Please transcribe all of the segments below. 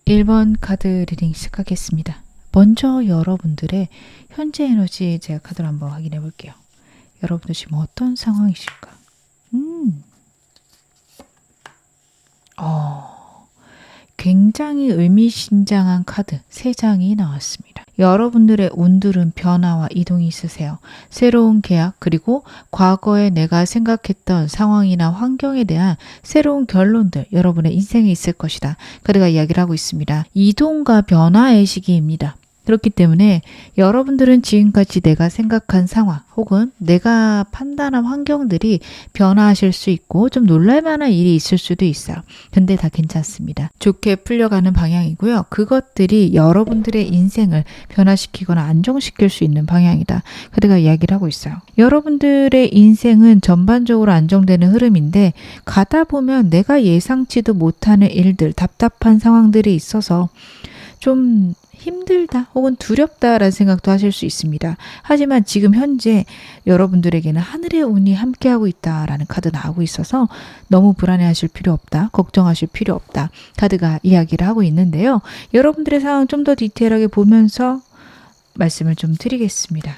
1번 카드 리딩 시작하겠습니다. 먼저 여러분들의 현재 에너지 제가 카드를 한번 확인해 볼게요. 여러분들 지금 어떤 상황이실까? 굉장히 의미심장한 카드 3장이 나왔습니다. 여러분들의 운들은 변화와 이동이 있으세요. 새로운 계약 그리고 과거에 내가 생각했던 상황이나 환경에 대한 새로운 결론들 여러분의 인생에 있을 것이다. 카드가 이야기를 하고 있습니다. 이동과 변화의 시기입니다. 그렇기 때문에 여러분들은 지금까지 내가 생각한 상황 혹은 내가 판단한 환경들이 변화하실 수 있고 좀 놀랄만한 일이 있을 수도 있어요. 근데 다 괜찮습니다. 좋게 풀려가는 방향이고요. 그것들이 여러분들의 인생을 변화시키거나 안정시킬 수 있는 방향이다. 카드가 이야기를 하고 있어요. 여러분들의 인생은 전반적으로 안정되는 흐름인데 가다 보면 내가 예상치도 못하는 일들, 답답한 상황들이 있어서 좀 힘들다 혹은 두렵다라는 생각도 하실 수 있습니다. 하지만 지금 현재 여러분들에게는 하늘의 운이 함께하고 있다라는 카드 나오고 있어서 너무 불안해하실 필요 없다. 걱정하실 필요 없다. 카드가 이야기를 하고 있는데요. 여러분들의 상황 좀 더 디테일하게 보면서 말씀을 좀 드리겠습니다.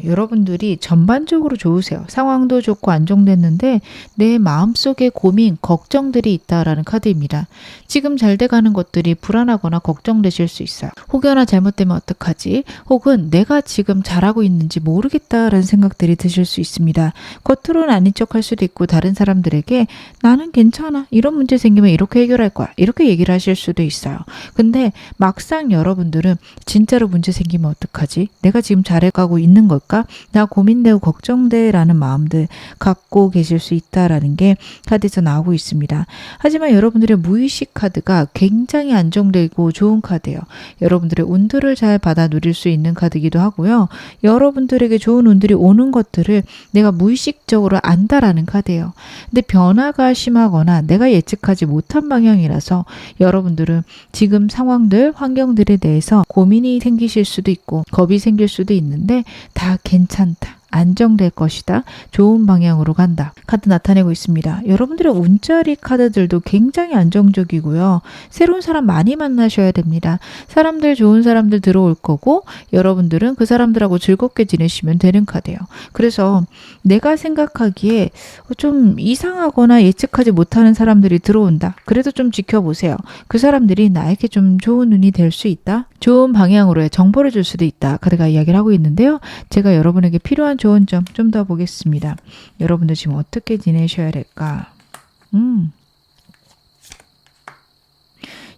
여러분들이 전반적으로 좋으세요. 상황도 좋고 안정됐는데 내 마음속에 고민, 걱정들이 있다라는 카드입니다. 지금 잘 돼가는 것들이 불안하거나 걱정되실 수 있어요. 혹여나 잘못되면 어떡하지? 혹은 내가 지금 잘하고 있는지 모르겠다라는 생각들이 드실 수 있습니다. 겉으로는 아닌 척할 수도 있고 다른 사람들에게 나는 괜찮아. 이런 문제 생기면 이렇게 해결할 거야. 이렇게 얘기를 하실 수도 있어요. 근데 막상 여러분들은 진짜로 문제 생기면 어떡하지? 내가 지금 잘해가고 있는 걸까? 나 고민되고 걱정돼 라는 마음들 갖고 계실 수 있다라는 게 카드에서 나오고 있습니다. 하지만 여러분들의 무의식 카드가 굉장히 안정되고 좋은 카드예요. 여러분들의 운들을 잘 받아 누릴 수 있는 카드이기도 하고요. 여러분들에게 좋은 운들이 오는 것들을 내가 무의식적으로 안다라는 카드예요. 근데 변화가 심하거나 내가 예측하지 못한 방향이라서 여러분들은 지금 상황들, 환경들에 대해서 고민이 생기실 수도 있고 겁이 생길 수도 있는데 다 괜찮다. 안정될 것이다. 좋은 방향으로 간다. 카드 나타내고 있습니다. 여러분들의 운자리 카드들도 굉장히 안정적이고요. 새로운 사람 많이 만나셔야 됩니다. 사람들 좋은 사람들 들어올 거고 여러분들은 그 사람들하고 즐겁게 지내시면 되는 카드예요. 그래서 내가 생각하기에 좀 이상하거나 예측하지 못하는 사람들이 들어온다. 그래도 좀 지켜보세요. 그 사람들이 나에게 좀 좋은 운이 될 수 있다. 좋은 방향으로의 정보를 줄 수도 있다. 카드가 이야기를 하고 있는데요. 제가 여러분에게 필요한 좋은 점 좀 더 보겠습니다. 여러분들 지금 어떻게 지내셔야 될까?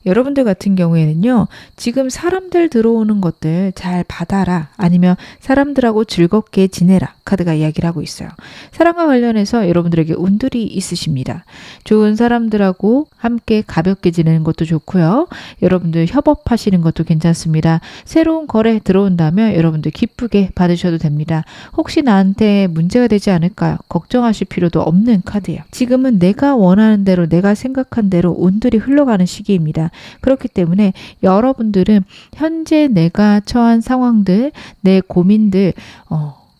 여러분들 같은 경우에는요. 지금 사람들 들어오는 것들 잘 받아라. 아니면 사람들하고 즐겁게 지내라. 카드가 이야기를 하고 있어요. 사람과 관련해서 여러분들에게 운들이 있으십니다. 좋은 사람들하고 함께 가볍게 지내는 것도 좋고요. 여러분들 협업하시는 것도 괜찮습니다. 새로운 거래 들어온다면 여러분들 기쁘게 받으셔도 됩니다. 혹시 나한테 문제가 되지 않을까요? 걱정하실 필요도 없는 카드예요. 지금은 내가 원하는 대로 내가 생각한 대로 운들이 흘러가는 시기입니다. 그렇기 때문에 여러분들은 현재 내가 처한 상황들, 내 고민들,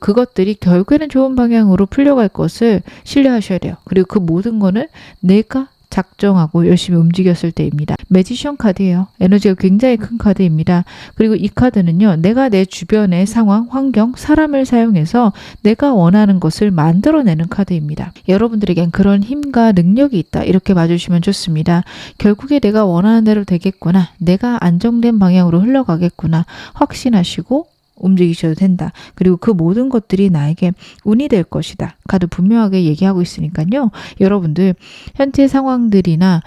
그것들이 결국에는 좋은 방향으로 풀려갈 것을 신뢰하셔야 돼요. 그리고 그 모든 거는 내가 작정하고 열심히 움직였을 때입니다. 매지션 카드예요. 에너지가 굉장히 큰 카드입니다. 그리고 이 카드는요. 내가 내 주변의 상황, 환경, 사람을 사용해서 내가 원하는 것을 만들어내는 카드입니다. 여러분들에겐 그런 힘과 능력이 있다. 이렇게 봐주시면 좋습니다. 결국에 내가 원하는 대로 되겠구나. 내가 안정된 방향으로 흘러가겠구나. 확신하시고 움직이셔도 된다. 그리고 그 모든 것들이 나에게 운이 될 것이다. 카드 분명하게 얘기하고 있으니까요. 여러분들 현재 상황들이나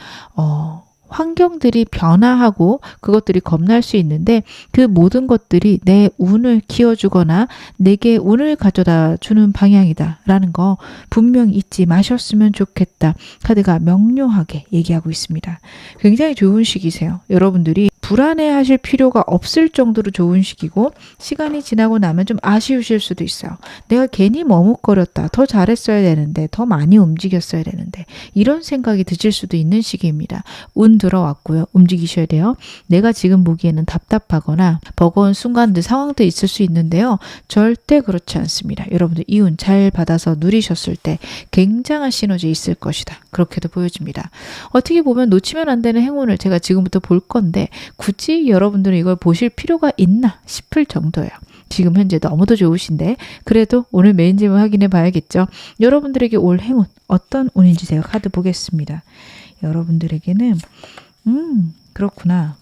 환경들이 변화하고 그것들이 겁날 수 있는데 그 모든 것들이 내 운을 키워주거나 내게 운을 가져다 주는 방향이다 라는 거 분명히 잊지 마셨으면 좋겠다. 카드가 명료하게 얘기하고 있습니다. 굉장히 좋은 시기세요. 여러분들이 불안해하실 필요가 없을 정도로 좋은 시기고 시간이 지나고 나면 좀 아쉬우실 수도 있어요. 내가 괜히 머뭇거렸다. 더 잘했어야 되는데 더 많이 움직였어야 되는데 이런 생각이 드실 수도 있는 시기입니다. 운 들어왔고요. 움직이셔야 돼요. 내가 지금 보기에는 답답하거나 버거운 순간들 상황도 있을 수 있는데요. 절대 그렇지 않습니다. 여러분들 이 운 잘 받아서 누리셨을 때 굉장한 시너지 있을 것이다. 그렇게도 보여집니다. 어떻게 보면 놓치면 안 되는 행운을 제가 지금부터 볼 건데 굳이 여러분들은 이걸 보실 필요가 있나 싶을 정도예요. 지금 현재 너무도 좋으신데 그래도 오늘 메인 질문 확인해 봐야겠죠. 여러분들에게 올 행운 어떤 운인지 제가 카드 보겠습니다. 여러분들에게는 그렇구나.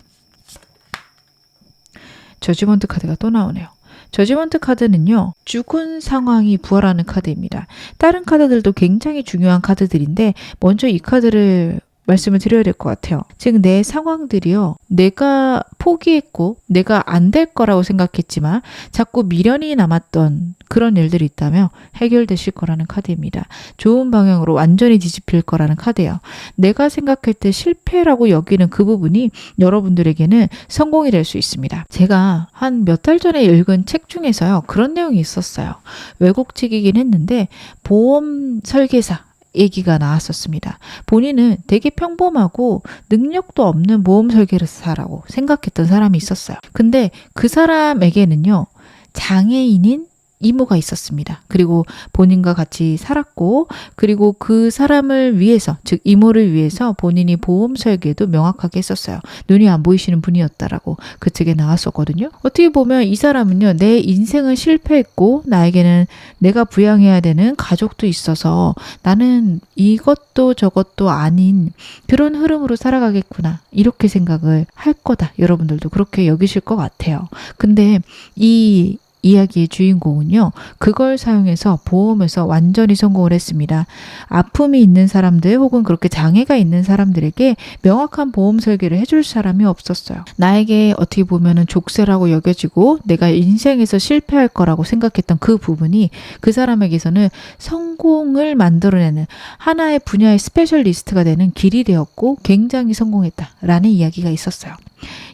저지먼트 카드가 또 나오네요. 저지먼트 카드는요. 죽은 상황이 부활하는 카드입니다. 다른 카드들도 굉장히 중요한 카드들인데 먼저 이 카드를 말씀을 드려야 될 것 같아요. 즉 내 상황들이요. 내가 포기했고 내가 안 될 거라고 생각했지만 자꾸 미련이 남았던 그런 일들이 있다면 해결되실 거라는 카드입니다. 좋은 방향으로 완전히 뒤집힐 거라는 카드예요. 내가 생각할 때 실패라고 여기는 그 부분이 여러분들에게는 성공이 될 수 있습니다. 제가 한 몇 달 전에 읽은 책 중에서요. 그런 내용이 있었어요. 외국책이긴 했는데 보험 설계사 얘기가 나왔었습니다. 본인은 되게 평범하고 능력도 없는 보험 설계사라고 생각했던 사람이 있었어요. 근데 그 사람에게는요, 장애인인 이모가 있었습니다. 그리고 본인과 같이 살았고, 그리고 그 사람을 위해서, 즉 이모를 위해서 본인이 보험 설계도 명확하게 했었어요. 눈이 안 보이시는 분이었다라고 그 책에 나왔었거든요. 어떻게 보면 이 사람은요, 내 인생은 실패했고 나에게는 내가 부양해야 되는 가족도 있어서 나는 이것도 저것도 아닌 그런 흐름으로 살아가겠구나. 이렇게 생각을 할 거다. 여러분들도 그렇게 여기실 것 같아요. 근데 이 이야기의 주인공은요. 그걸 사용해서 보험에서 완전히 성공을 했습니다. 아픔이 있는 사람들 혹은 그렇게 장애가 있는 사람들에게 명확한 보험 설계를 해줄 사람이 없었어요. 나에게 어떻게 보면은 족쇄라고 여겨지고 내가 인생에서 실패할 거라고 생각했던 그 부분이 그 사람에게서는 성공을 만들어내는 하나의 분야의 스페셜리스트가 되는 길이 되었고 굉장히 성공했다라는 이야기가 있었어요.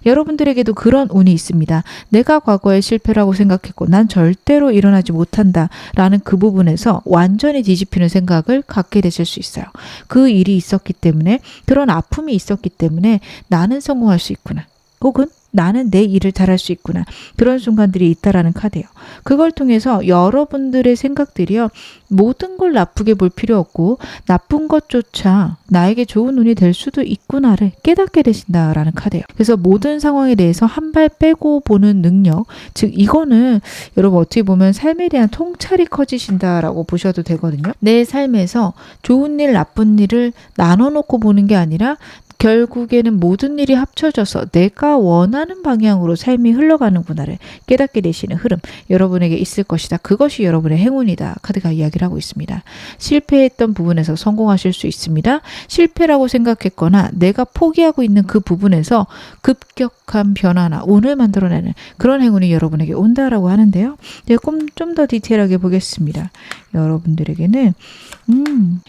여러분들에게도 그런 운이 있습니다. 내가 과거에 실패라고 생각했고 난 절대로 일어나지 못한다 라는 그 부분에서 완전히 뒤집히는 생각을 갖게 되실 수 있어요. 그 일이 있었기 때문에 그런 아픔이 있었기 때문에 나는 성공할 수 있구나. 혹은 나는 내 일을 잘할 수 있구나. 그런 순간들이 있다라는 카드예요. 그걸 통해서 여러분들의 생각들이요. 모든 걸 나쁘게 볼 필요 없고 나쁜 것조차 나에게 좋은 운이 될 수도 있구나를 깨닫게 되신다라는 카드예요. 그래서 모든 상황에 대해서 한 발 빼고 보는 능력, 즉 이거는 여러분 어떻게 보면 삶에 대한 통찰이 커지신다라고 보셔도 되거든요. 내 삶에서 좋은 일, 나쁜 일을 나눠놓고 보는 게 아니라 결국에는 모든 일이 합쳐져서 내가 원하는 방향으로 삶이 흘러가는구나를 깨닫게 되시는 흐름 여러분에게 있을 것이다. 그것이 여러분의 행운이다. 카드가 이야기를 하고 있습니다. 실패했던 부분에서 성공하실 수 있습니다. 실패라고 생각했거나 내가 포기하고 있는 그 부분에서 급격한 변화나 운을 만들어내는 그런 행운이 여러분에게 온다라고 하는데요. 좀 더 디테일하게 보겠습니다. 여러분들에게는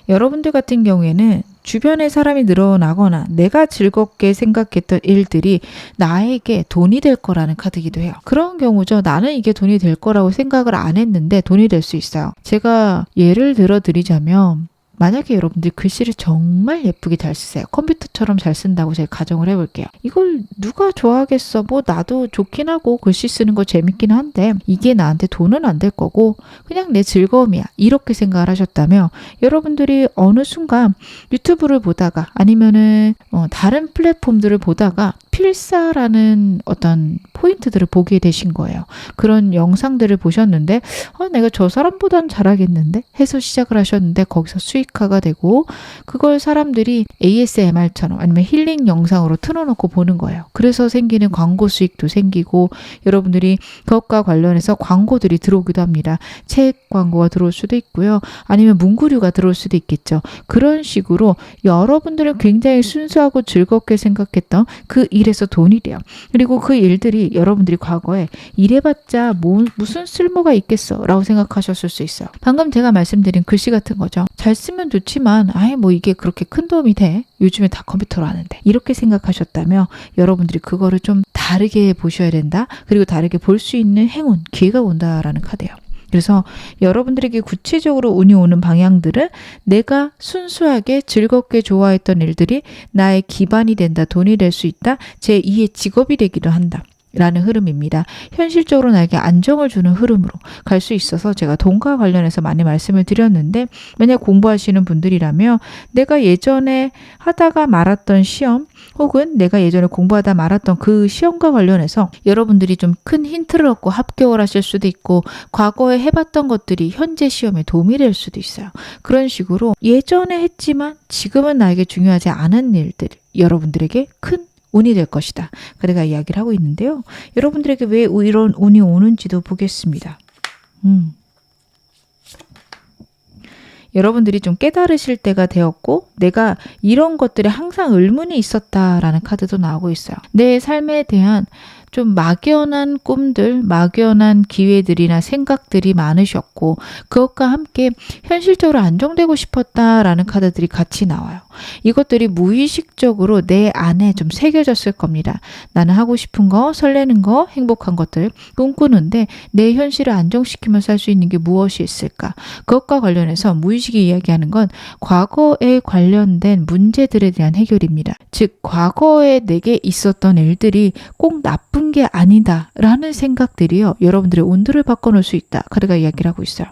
여러분들 같은 경우에는 주변에 사람이 늘어나거나 내가 즐겁게 생각했던 일들이 나에게 돈이 될 거라는 카드이기도 해요. 그런 경우죠. 나는 이게 돈이 될 거라고 생각을 안 했는데 돈이 될 수 있어요. 제가 예를 들어 드리자면 만약에 여러분들이 글씨를 정말 예쁘게 잘 쓰세요. 컴퓨터처럼 잘 쓴다고 제가 가정을 해볼게요. 이걸 누가 좋아하겠어? 뭐 나도 좋긴 하고 글씨 쓰는 거 재밌긴 한데 이게 나한테 돈은 안 될 거고 그냥 내 즐거움이야. 이렇게 생각을 하셨다면 여러분들이 어느 순간 유튜브를 보다가 아니면은 다른 플랫폼들을 보다가 필사라는 어떤 포인트들을 보게 되신 거예요. 그런 영상들을 보셨는데 내가 저 사람보다는 잘하겠는데 해서 시작을 하셨는데 거기서 수익화가 되고 그걸 사람들이 ASMR처럼 아니면 힐링 영상으로 틀어놓고 보는 거예요. 그래서 생기는 광고 수익도 생기고 여러분들이 그것과 관련해서 광고들이 들어오기도 합니다. 책 광고가 들어올 수도 있고요. 아니면 문구류가 들어올 수도 있겠죠. 그런 식으로 여러분들은 굉장히 순수하고 즐겁게 생각했던 그 일에서 돈이 돼요. 그리고 그 일들이 여러분들이 과거에 일해봤자 무슨 쓸모가 있겠어 라고 생각하셨을 수 있어요. 방금 제가 말씀드린 글씨 같은 거죠. 잘 쓰면 좋지만 뭐 이게 그렇게 큰 도움이 돼? 요즘에 다 컴퓨터로 하는데 이렇게 생각하셨다면 여러분들이 그거를 좀 다르게 보셔야 된다. 그리고 다르게 볼 수 있는 행운, 기회가 온다라는 카드예요. 그래서 여러분들에게 구체적으로 운이 오는 방향들은 내가 순수하게 즐겁게 좋아했던 일들이 나의 기반이 된다, 돈이 될 수 있다, 제2의 직업이 되기도 한다. 라는 흐름입니다. 현실적으로 나에게 안정을 주는 흐름으로 갈 수 있어서 제가 돈과 관련해서 많이 말씀을 드렸는데, 만약 공부하시는 분들이라면 내가 예전에 하다가 말았던 시험 혹은 내가 예전에 공부하다 말았던 그 시험과 관련해서 여러분들이 좀 큰 힌트를 얻고 합격을 하실 수도 있고, 과거에 해봤던 것들이 현재 시험에 도움이 될 수도 있어요. 그런 식으로 예전에 했지만 지금은 나에게 중요하지 않은 일들, 여러분들에게 큰 운이 될 것이다. 그래가 이야기를 하고 있는데요. 여러분들에게 왜 이런 운이 오는지도 보겠습니다. 여러분들이 좀 깨달으실 때가 되었고, 내가 이런 것들에 항상 의문이 있었다라는 카드도 나오고 있어요. 내 삶에 대한 좀 막연한 꿈들, 막연한 기회들이나 생각들이 많으셨고, 그것과 함께 현실적으로 안정되고 싶었다라는 카드들이 같이 나와요. 이것들이 무의식적으로 내 안에 좀 새겨졌을 겁니다. 나는 하고 싶은 거, 설레는 거, 행복한 것들 꿈꾸는데 내 현실을 안정시키면서 살 수 있는 게 무엇이 있을까? 그것과 관련해서 무의식이 이야기하는 건 과거에 관련된 문제들에 대한 해결입니다. 즉, 과거에 내게 있었던 일들이 꼭 나쁜 게 아니다 라는 생각들이요, 여러분들의 운들을 바꿔놓을 수 있다. 카드가 이야기를 하고 있어요.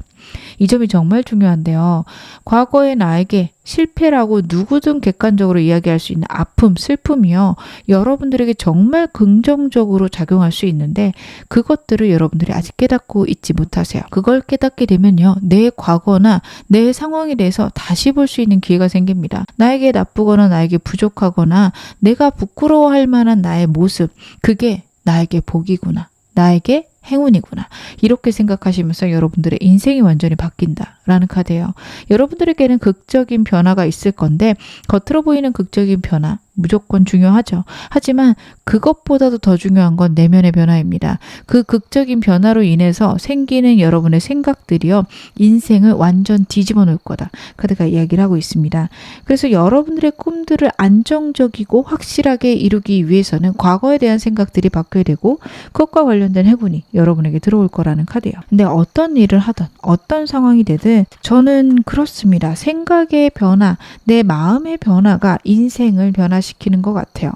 이 점이 정말 중요한데요. 과거의 나에게 실패라고 누구든 객관적으로 이야기할 수 있는 아픔, 슬픔이요, 여러분들에게 정말 긍정적으로 작용할 수 있는데, 그것들을 여러분들이 아직 깨닫고 있지 못하세요. 그걸 깨닫게 되면요, 내 과거나 내 상황에 대해서 다시 볼 수 있는 기회가 생깁니다. 나에게 나쁘거나 나에게 부족하거나 내가 부끄러워할 만한 나의 모습, 그게 나에게 복이구나, 나에게 행운이구나, 이렇게 생각하시면서 여러분들의 인생이 완전히 바뀐다라는 카드예요. 여러분들에게는 극적인 변화가 있을 건데, 겉으로 보이는 극적인 변화 무조건 중요하죠. 하지만 그것보다도 더 중요한 건 내면의 변화입니다. 그 극적인 변화로 인해서 생기는 여러분의 생각들이요, 인생을 완전 뒤집어 놓을 거다. 카드가 이야기를 하고 있습니다. 그래서 여러분들의 꿈들을 안정적이고 확실하게 이루기 위해서는 과거에 대한 생각들이 바뀌어야 되고, 그것과 관련된 해군이 여러분에게 들어올 거라는 카드예요. 근데 어떤 일을 하든 어떤 상황이 되든 저는 그렇습니다. 생각의 변화, 내 마음의 변화가 인생을 변화시키는 것 같아요.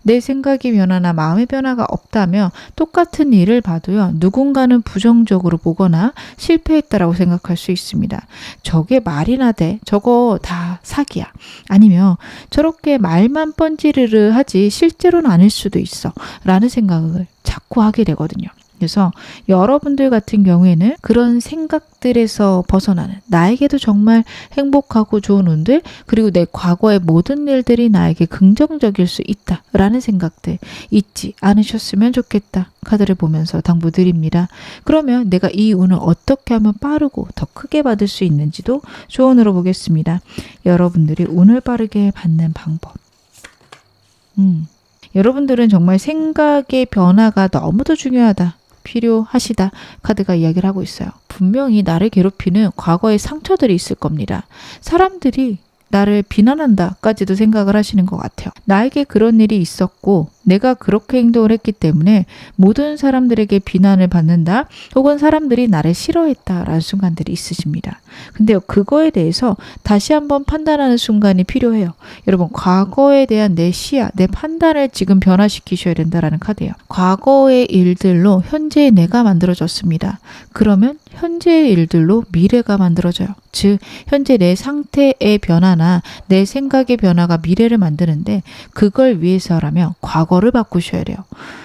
내 생각의 변화나 마음의 변화가 없다면 똑같은 일을 봐도요, 누군가는 부정적으로 보거나 실패했다라고 생각할 수 있습니다. 저게 말이나 돼? 저거 다 사기야. 아니면 저렇게 말만 뻔지르르 하지 실제로는 아닐 수도 있어 라는 생각을 자꾸 하게 되거든요. 그래서 여러분들 같은 경우에는 그런 생각들에서 벗어나는, 나에게도 정말 행복하고 좋은 운들, 그리고 내 과거의 모든 일들이 나에게 긍정적일 수 있다라는 생각들 잊지 않으셨으면 좋겠다. 카드를 보면서 당부드립니다. 그러면 내가 이 운을 어떻게 하면 빠르고 더 크게 받을 수 있는지도 조언으로 보겠습니다. 여러분들이 운을 빠르게 받는 방법. 여러분들은 정말 생각의 변화가 너무도 중요하다, 필요하시다. 카드가 이야기를 하고 있어요. 분명히 나를 괴롭히는 과거의 상처들이 있을 겁니다. 사람들이 나를 비난한다까지도 생각을 하시는 것 같아요. 나에게 그런 일이 있었고 내가 그렇게 행동을 했기 때문에 모든 사람들에게 비난을 받는다, 혹은 사람들이 나를 싫어했다라는 순간들이 있으십니다. 근데요, 그거에 대해서 다시 한번 판단하는 순간이 필요해요. 여러분, 과거에 대한 내 시야, 내 판단을 지금 변화시키셔야 된다라는 카드예요. 과거의 일들로 현재의 내가 만들어졌습니다. 그러면 현재의 일들로 미래가 만들어져요. 즉, 현재 내 상태의 변화나 내 생각의 변화가 미래를 만드는데, 그걸 위해서라면 과거를 바꾸셔야 돼요.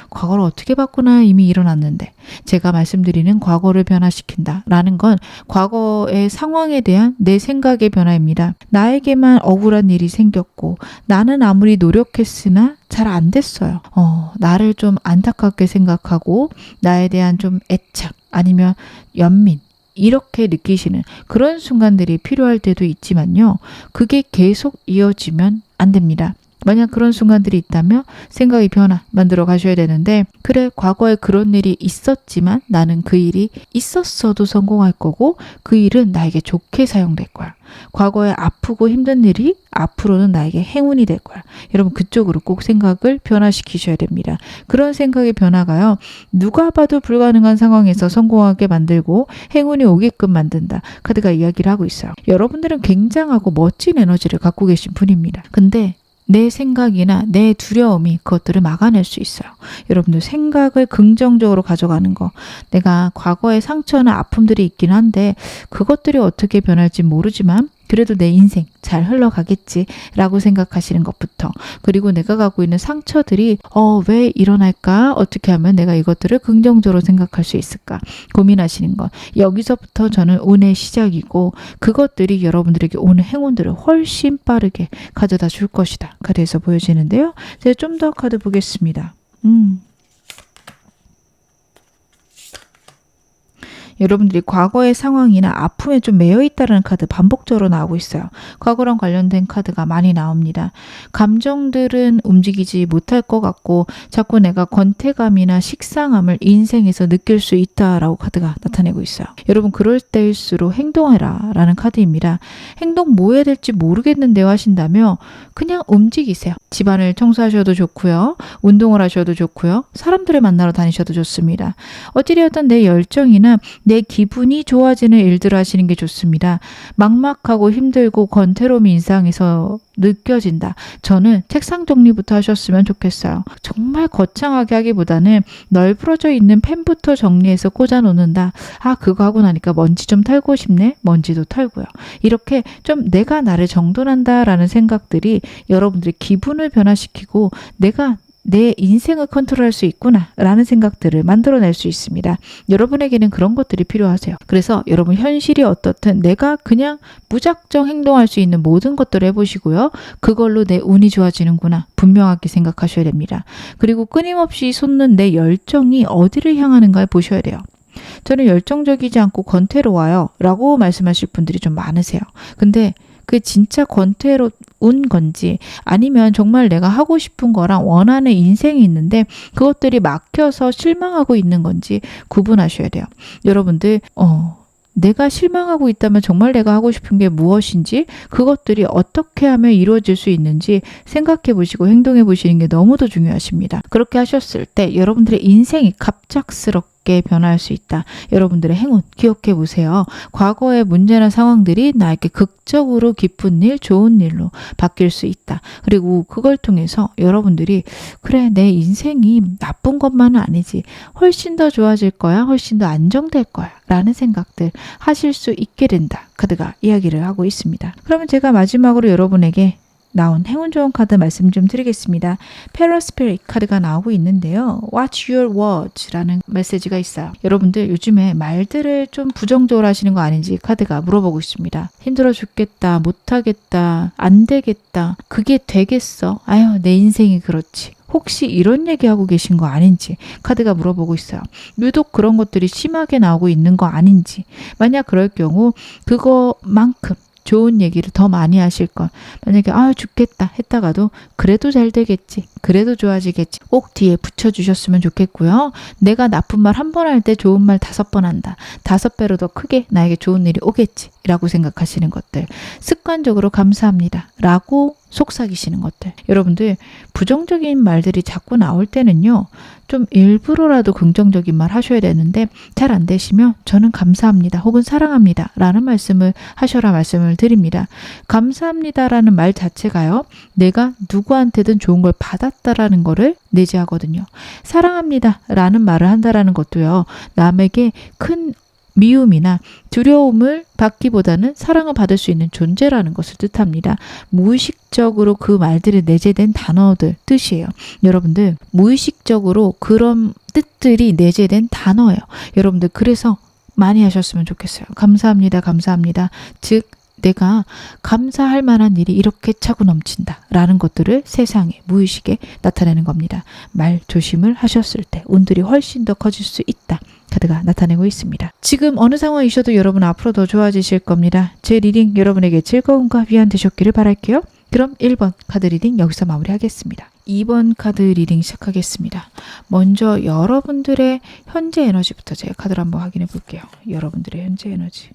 과거를 어떻게 바꾸나 이미 일어났는데, 제가 말씀드리는 과거를 변화시킨다 라는 건 과거의 상황에 대한 내 생각의 변화입니다. 나에게만 억울한 일이 생겼고 나는 아무리 노력했으나 잘 안 됐어요. 나를 좀 안타깝게 생각하고 나에 대한 좀 애착 아니면 연민, 이렇게 느끼시는 그런 순간들이 필요할 때도 있지만요, 그게 계속 이어지면 안 됩니다. 만약 그런 순간들이 있다면 생각의 변화 만들어 가셔야 되는데, 그래, 과거에 그런 일이 있었지만 나는 그 일이 있었어도 성공할 거고 그 일은 나에게 좋게 사용될 거야. 과거에 아프고 힘든 일이 앞으로는 나에게 행운이 될 거야. 여러분, 그쪽으로 꼭 생각을 변화시키셔야 됩니다. 그런 생각의 변화가요, 누가 봐도 불가능한 상황에서 성공하게 만들고 행운이 오게끔 만든다. 카드가 이야기를 하고 있어요. 여러분들은 굉장하고 멋진 에너지를 갖고 계신 분입니다. 근데 내 생각이나 내 두려움이 그것들을 막아낼 수 있어요. 여러분들 생각을 긍정적으로 가져가는 거. 내가 과거의 상처나 아픔들이 있긴 한데 그것들이 어떻게 변할지 모르지만 그래도 내 인생 잘 흘러가겠지 라고 생각하시는 것부터, 그리고 내가 갖고 있는 상처들이 왜 일어날까? 어떻게 하면 내가 이것들을 긍정적으로 생각할 수 있을까? 고민하시는 것. 여기서부터 저는 운의 시작이고 그것들이 여러분들에게 오는 행운들을 훨씬 빠르게 가져다 줄 것이다. 카드에서 보여지는데요. 제가 좀 더 카드 보겠습니다. 여러분들이 과거의 상황이나 아픔에 좀 매여 있다는 카드 반복적으로 나오고 있어요. 과거랑 관련된 카드가 많이 나옵니다. 감정들은 움직이지 못할 것 같고 자꾸 내가 권태감이나 식상함을 인생에서 느낄 수 있다라고 카드가 나타내고 있어요. 여러분 그럴 때일수록 행동하라 라는 카드입니다. 행동 뭐 해야 될지 모르겠는데요 하신다며 그냥 움직이세요. 집안을 청소하셔도 좋고요. 운동을 하셔도 좋고요. 사람들을 만나러 다니셔도 좋습니다. 어찌되었든 내 열정이나 내 기분이 좋아지는 일들을 하시는 게 좋습니다. 막막하고 힘들고 권태로움이 일상에서 느껴진다. 저는 책상 정리부터 하셨으면 좋겠어요. 정말 거창하게 하기보다는 널브러져 있는 펜부터 정리해서 꽂아 놓는다. 그거 하고 나니까 먼지 좀 털고 싶네. 먼지도 털고요. 이렇게 좀 내가 나를 정돈한다라는 생각들이 여러분들의 기분을 변화시키고 내가 내 인생을 컨트롤할 수 있구나 라는 생각들을 만들어낼 수 있습니다. 여러분에게는 그런 것들이 필요하세요. 그래서 여러분 현실이 어떻든 내가 그냥 무작정 행동할 수 있는 모든 것들을 해보시고요. 그걸로 내 운이 좋아지는구나 분명하게 생각하셔야 됩니다. 그리고 끊임없이 솟는 내 열정이 어디를 향하는가 보셔야 돼요. 저는 열정적이지 않고 권태로워요 라고 말씀하실 분들이 좀 많으세요. 근데 그게 진짜 권태로운 건지 아니면 정말 내가 하고 싶은 거랑 원하는 인생이 있는데 그것들이 막혀서 실망하고 있는 건지 구분하셔야 돼요. 여러분들 내가 실망하고 있다면 정말 내가 하고 싶은 게 무엇인지 그것들이 어떻게 하면 이루어질 수 있는지 생각해 보시고 행동해 보시는 게 너무도 중요하십니다. 그렇게 하셨을 때 여러분들의 인생이 갑작스럽게 변할 수 있다. 여러분들의 행운 기억해 보세요. 과거의 문제나 상황들이 나에게 극적으로 기쁜 일, 좋은 일로 바뀔 수 있다. 그리고 그걸 통해서 여러분들이 그래 내 인생이 나쁜 것만은 아니지 훨씬 더 좋아질 거야. 훨씬 더 안정될 거야. 라는 생각들 하실 수 있게 된다. 카드가 이야기를 하고 있습니다. 그러면 제가 마지막으로 여러분에게 나온 행운 좋은 카드 말씀 좀 드리겠습니다. 페러스피릿 카드가 나오고 있는데요. Watch your words라는 메시지가 있어요. 여러분들 요즘에 말들을 좀 부정적으로 하시는 거 아닌지 카드가 물어보고 있습니다. 힘들어 죽겠다, 못하겠다, 안 되겠다, 그게 되겠어? 아유 내 인생이 그렇지. 혹시 이런 얘기하고 계신 거 아닌지 카드가 물어보고 있어요. 유독 그런 것들이 심하게 나오고 있는 거 아닌지, 만약 그럴 경우 그거만큼 좋은 얘기를 더 많이 하실 것. 만약에 죽겠다 했다가도 그래도 잘 되겠지, 그래도 좋아지겠지 꼭 뒤에 붙여주셨으면 좋겠고요. 내가 나쁜 말 한 번 할 때 좋은 말 5번 한다. 5배로 더 크게 나에게 좋은 일이 오겠지 라고 생각하시는 것들, 습관적으로 감사합니다 라고 속삭이시는 것들. 여러분들 부정적인 말들이 자꾸 나올 때는요, 좀 일부러라도 긍정적인 말 하셔야 되는데 잘 안 되시면 저는 감사합니다 혹은 사랑합니다 라는 말씀을 하셔라 말씀을 드립니다. 감사합니다라는 말 자체가요, 내가 누구한테든 좋은 걸 받았다라는 거를 내재하거든요. 사랑합니다 라는 말을 한다라는 것도요, 남에게 큰 미움이나 두려움을 받기보다는 사랑을 받을 수 있는 존재라는 것을 뜻합니다. 무의식적으로 그 말들이 내재된 단어들 뜻이에요. 여러분들 무의식적으로 그런 뜻들이 내재된 단어예요. 여러분들 그래서 많이 하셨으면 좋겠어요. 감사합니다. 감사합니다. 즉 내가 감사할 만한 일이 이렇게 차고 넘친다 라는 것들을 세상에 무의식에 나타내는 겁니다. 말 조심을 하셨을 때 운들이 훨씬 더 커질 수 있다. 카드가 나타내고 있습니다. 지금 어느 상황이셔도 여러분 앞으로 더 좋아지실 겁니다. 제 리딩 여러분에게 즐거움과 위안 되셨기를 바랄게요. 그럼 1번 카드 리딩 여기서 마무리하겠습니다. 2번 카드 리딩 시작하겠습니다. 먼저 여러분들의 현재 에너지부터 제가 카드를 한번 확인해 볼게요. 여러분들의 현재 에너지.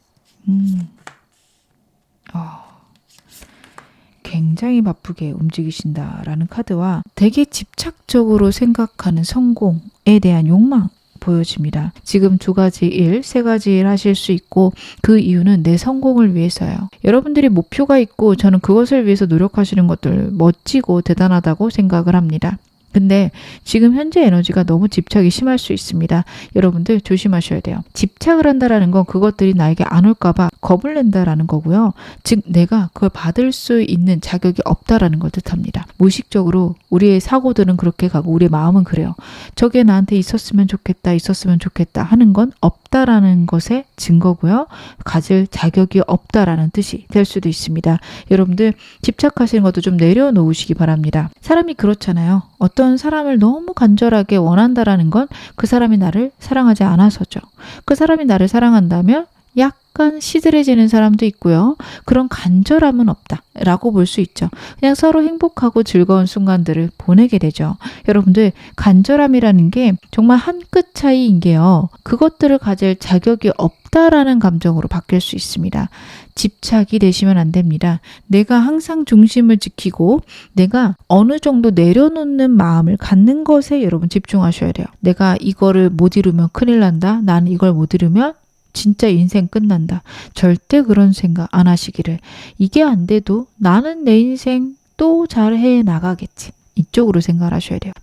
굉장히 바쁘게 움직이신다라는 카드와 되게 집착적으로 생각하는 성공에 대한 욕망 보여집니다. 지금 2가지 일, 3가지 일 하실 수 있고 그 이유는 내 성공을 위해서요. 여러분들이 목표가 있고 저는 그것을 위해서 노력하시는 것들 멋지고 대단하다고 생각을 합니다. 근데 지금 현재 에너지가 너무 집착이 심할 수 있습니다. 여러분들 조심하셔야 돼요. 집착을 한다라는 건 그것들이 나에게 안 올까봐 겁을 낸다라는 거고요. 즉 내가 그걸 받을 수 있는 자격이 없다라는 걸 뜻합니다. 무의식적으로 우리의 사고들은 그렇게 가고 우리의 마음은 그래요. 저게 나한테 있었으면 좋겠다, 있었으면 좋겠다 하는 건 없다라는 것의 증거고요. 가질 자격이 없다라는 뜻이 될 수도 있습니다. 여러분들 집착하시는 것도 좀 내려놓으시기 바랍니다. 사람이 그렇잖아요. 어떤 사람을 너무 간절하게 원한다라는 건 그 사람이 나를 사랑하지 않아서죠. 그 사람이 나를 사랑한다면 약간 시들해지는 사람도 있고요. 그런 간절함은 없다라고 볼 수 있죠. 그냥 서로 행복하고 즐거운 순간들을 보내게 되죠. 여러분들 간절함이라는 게 정말 한 끗 차이인 게요. 그것들을 가질 자격이 없다라는 감정으로 바뀔 수 있습니다. 집착이 되시면 안 됩니다. 내가 항상 중심을 지키고 내가 어느 정도 내려놓는 마음을 갖는 것에 여러분 집중하셔야 돼요. 내가 이거를 못 이루면 큰일 난다. 나는 이걸 못 이루면 진짜 인생 끝난다. 절대 그런 생각 안 하시기를. 이게 안 돼도 나는 내 인생 또 잘해 나가겠지. 이쪽으로 생각을 하셔야 돼요.